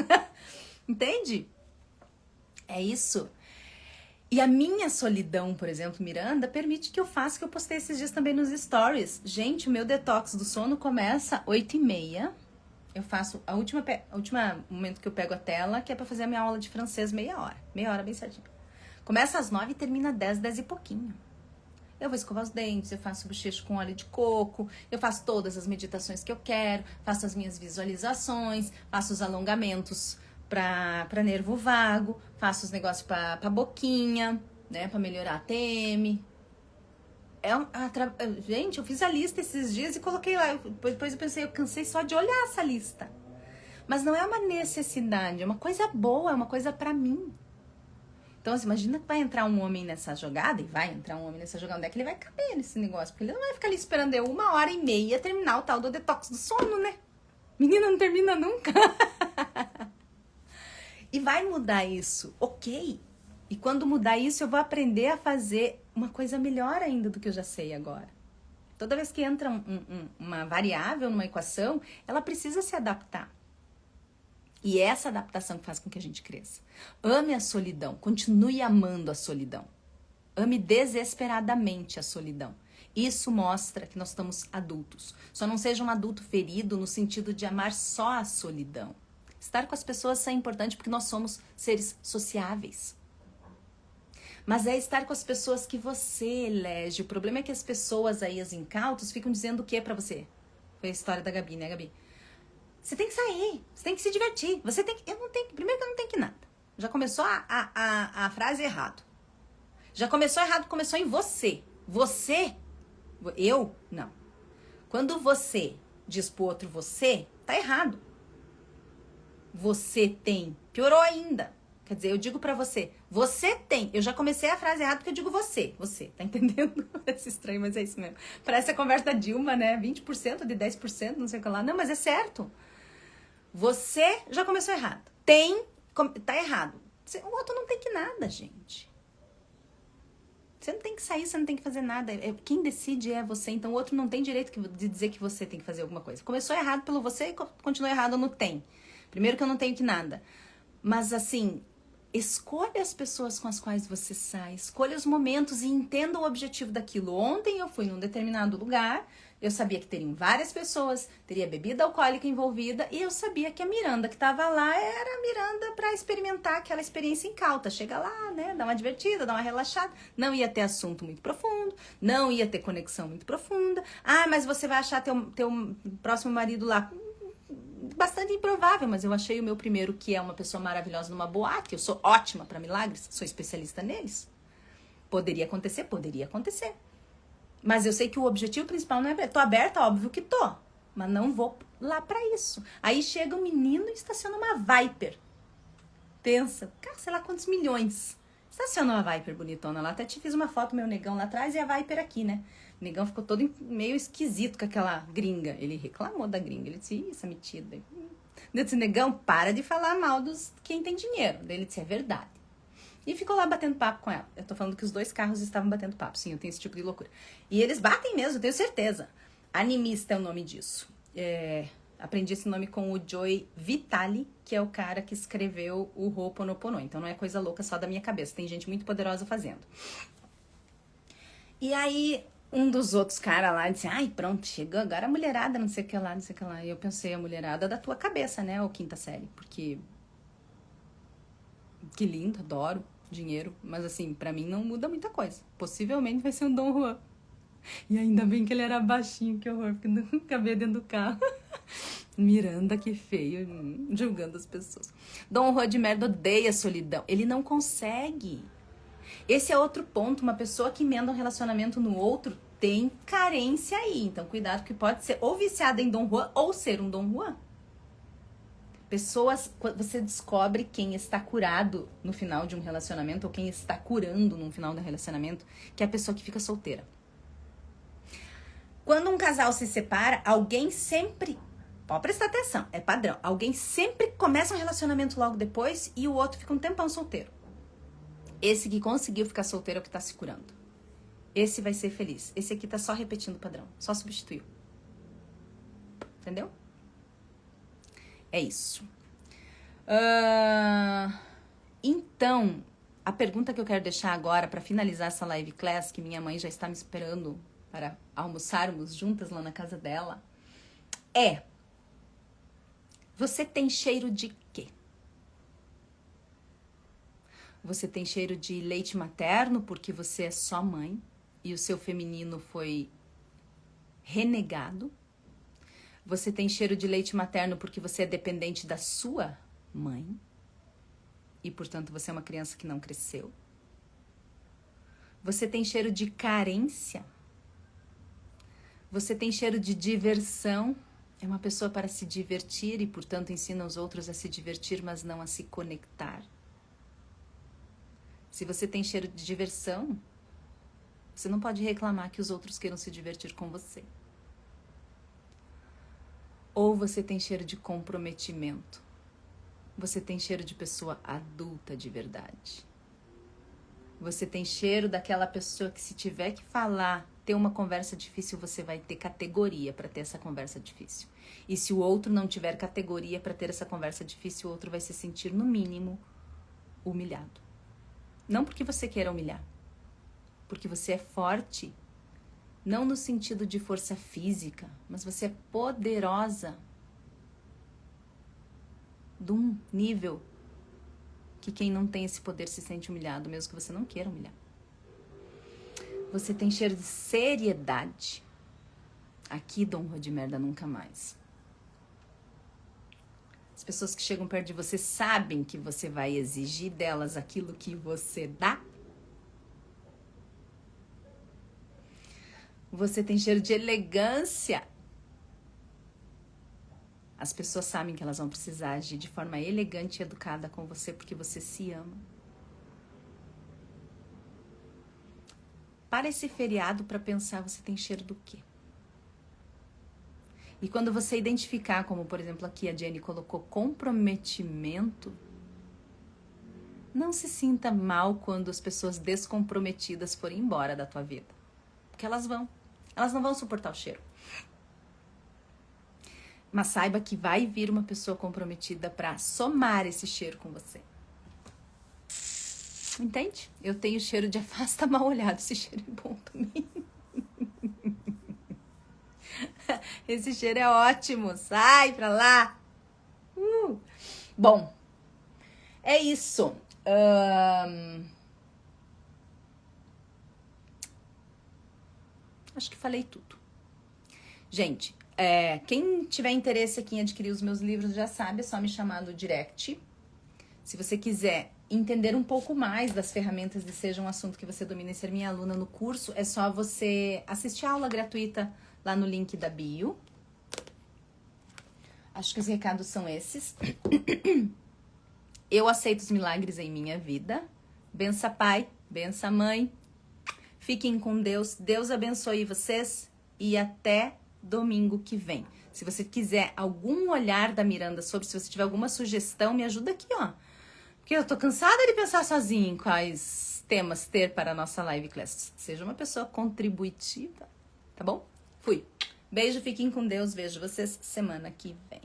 Entende? É isso. E a minha solidão, por exemplo, Miranda, permite que eu faça o que eu postei esses dias também nos stories. Gente, o meu detox do sono começa 8h30. Eu faço a última momento que eu pego a tela, que é pra fazer a minha aula de francês, meia hora bem certinho. Começa às 9 e termina às 10 e pouquinho. Eu vou escovar os dentes, eu faço bochecho com óleo de coco, eu faço todas as meditações que eu quero, faço as minhas visualizações, faço os alongamentos pra nervo vago, faço os negócios pra boquinha, né, pra melhorar a TM. Gente, eu fiz a lista esses dias e coloquei lá. Depois eu pensei, eu cansei só de olhar essa lista. Mas não é uma necessidade, é uma coisa boa, é uma coisa pra mim. Então, assim, imagina que vai entrar um homem nessa jogada, e vai entrar um homem nessa jogada, onde é que ele vai caber nesse negócio? Porque ele não vai ficar ali esperando eu 1h30 terminar o tal do detox do sono, né? Menina, não termina nunca. E vai mudar isso, ok. E quando mudar isso, eu vou aprender a fazer uma coisa melhor ainda do que eu já sei agora. Toda vez que entra uma variável numa equação, ela precisa se adaptar. E é essa adaptação que faz com que a gente cresça. Ame a solidão, continue amando a solidão. Ame desesperadamente a solidão. Isso mostra que nós estamos adultos. Só não seja um adulto ferido no sentido de amar só a solidão. Estar com as pessoas é importante porque nós somos seres sociáveis. Mas é estar com as pessoas que você elege. O problema é que as pessoas aí, os incautos, ficam dizendo o que pra você? Foi a história da Gabi, né, Gabi? Você tem que sair, você tem que se divertir. Você tem que... Primeiro que eu não tenho que nada. Já começou a frase errado. Já começou errado, começou em você. Você, eu, não. Quando você diz pro outro você, tá errado. Você tem. Piorou ainda. Quer dizer, eu digo pra você, você tem. Eu já comecei a frase errada porque eu digo você. Você, tá entendendo? Parece estranho, mas é isso mesmo. Parece a conversa da Dilma, né? 20% de 10%, não sei o que lá. Não, mas é certo. Você já começou errado. Tem, tá errado. O outro não tem que nada, gente. Você não tem que sair, você não tem que fazer nada. Quem decide é você. Então o outro não tem direito de dizer que você tem que fazer alguma coisa. Começou errado pelo você e continuou errado no tem. Primeiro que eu não tenho que nada. Mas assim, escolha as pessoas com as quais você sai. Escolha os momentos e entenda o objetivo daquilo. Ontem eu fui num determinado lugar, Eu sabia que teriam várias pessoas, teria bebida alcoólica envolvida, e eu sabia que a Miranda que estava lá era a Miranda para experimentar aquela experiência incauta. Chega lá, né, dá uma divertida, dá uma relaxada. Não ia ter assunto muito profundo, não ia ter conexão muito profunda. Ah, mas você vai achar teu próximo marido lá. Bastante improvável, mas eu achei o meu primeiro, que é uma pessoa maravilhosa numa boate. Eu sou ótima para milagres, sou especialista neles. Poderia acontecer? Poderia acontecer. Mas eu sei que o objetivo principal não é... Tô aberta, óbvio que tô. Mas não vou lá pra isso. Aí chega um menino e estaciona uma Viper. Pensa, cara, sei lá quantos milhões. Estaciona uma Viper bonitona lá. Até te fiz uma foto, meu negão lá atrás, e a Viper aqui, né? O negão ficou todo meio esquisito com aquela gringa. Ele reclamou da gringa. Ele disse, ih, essa metida. Eu disse, negão, para de falar mal dos quem tem dinheiro. Daí ele disse, é verdade. E ficou lá batendo papo com ela. Eu tô falando que os dois carros estavam batendo papo. Sim, eu tenho esse tipo de loucura. E eles batem mesmo, eu tenho certeza. Animista é o nome disso. Aprendi esse nome com o Joy Vitale, que é o cara que escreveu o Ho'oponopono. Então não é coisa louca só da minha cabeça. Tem gente muito poderosa fazendo. E aí, um dos outros caras lá disse, ai, pronto, chegou agora a mulherada, não sei o que lá, não sei o que lá. E eu pensei, a mulherada da tua cabeça, né, ô quinta série. Porque... que lindo, adoro dinheiro, mas assim, pra mim não muda muita coisa. Possivelmente vai ser um Dom Juan. E ainda bem que ele era baixinho, que horror, porque não cabia dentro do carro. Miranda, que feio, julgando as pessoas. Dom Juan de merda odeia a solidão. Ele não consegue. Esse é outro ponto, uma pessoa que emenda um relacionamento no outro tem carência aí. Então cuidado, que pode ser ou viciada em Dom Juan ou ser um Dom Juan. Pessoas, quando você descobre quem está curado no final de um relacionamento ou quem está curando no final do relacionamento, que é a pessoa que fica solteira. Quando um casal se separa, alguém sempre, pode prestar atenção, é padrão, alguém sempre começa um relacionamento logo depois e o outro fica um tempão solteiro. Esse que conseguiu ficar solteiro é o que está se curando. Esse vai ser feliz. Esse aqui tá só repetindo o padrão, só substituiu. Entendeu? É isso. Então, a pergunta que eu quero deixar agora para finalizar essa live class, que minha mãe já está me esperando para almoçarmos juntas lá na casa dela, é: você tem cheiro de quê? Você tem cheiro de leite materno porque você é só mãe e o seu feminino foi renegado? Você tem cheiro de leite materno porque você é dependente da sua mãe e, portanto, você é uma criança que não cresceu? Você tem cheiro de carência? Você tem cheiro de diversão? É uma pessoa para se divertir e, portanto, ensina os outros a se divertir, mas não a se conectar. Se você tem cheiro de diversão, você não pode reclamar que os outros queiram se divertir com você. Ou você tem cheiro de comprometimento. Você tem cheiro de pessoa adulta de verdade. Você tem cheiro daquela pessoa que, se tiver que falar, ter uma conversa difícil, você vai ter categoria para ter essa conversa difícil. E se o outro não tiver categoria para ter essa conversa difícil, o outro vai se sentir, no mínimo, humilhado. Não porque você queira humilhar, porque você é forte. Não no sentido de força física, mas você é poderosa de um nível que quem não tem esse poder se sente humilhado, mesmo que você não queira humilhar. Você tem cheiro de seriedade. Aqui, Dom Juan de merda, nunca mais. As pessoas que chegam perto de você sabem que você vai exigir delas aquilo que você dá. Você tem cheiro de elegância. As pessoas sabem que elas vão precisar agir de forma elegante e educada com você porque você se ama. Para esse feriado para pensar, você tem cheiro do quê? E quando você identificar, como por exemplo aqui a Jenny colocou, comprometimento, não se sinta mal quando as pessoas descomprometidas forem embora da tua vida. Porque elas vão. Elas não vão suportar o cheiro. Mas saiba que vai vir uma pessoa comprometida para somar esse cheiro com você. Entende? Eu tenho cheiro de afasta mal olhado. Esse cheiro é bom também. Esse cheiro é ótimo. Sai pra lá. Bom, é isso. Acho que falei tudo. Gente, quem tiver interesse aqui em adquirir os meus livros já sabe, é só me chamar no direct. Se você quiser entender um pouco mais das ferramentas de Seja um Assunto que você domina e ser minha aluna no curso, é só você assistir a aula gratuita lá no link da bio. Acho que os recados são esses. Eu aceito os milagres em minha vida. Bença pai, bença mãe. Fiquem com Deus. Deus abençoe vocês e até domingo que vem. Se você quiser algum olhar da Miranda sobre, se você tiver alguma sugestão, me ajuda aqui, ó. Porque eu tô cansada de pensar sozinha em quais temas ter para a nossa live class. Seja uma pessoa contributiva, tá bom? Fui. Beijo, fiquem com Deus. Vejo vocês semana que vem.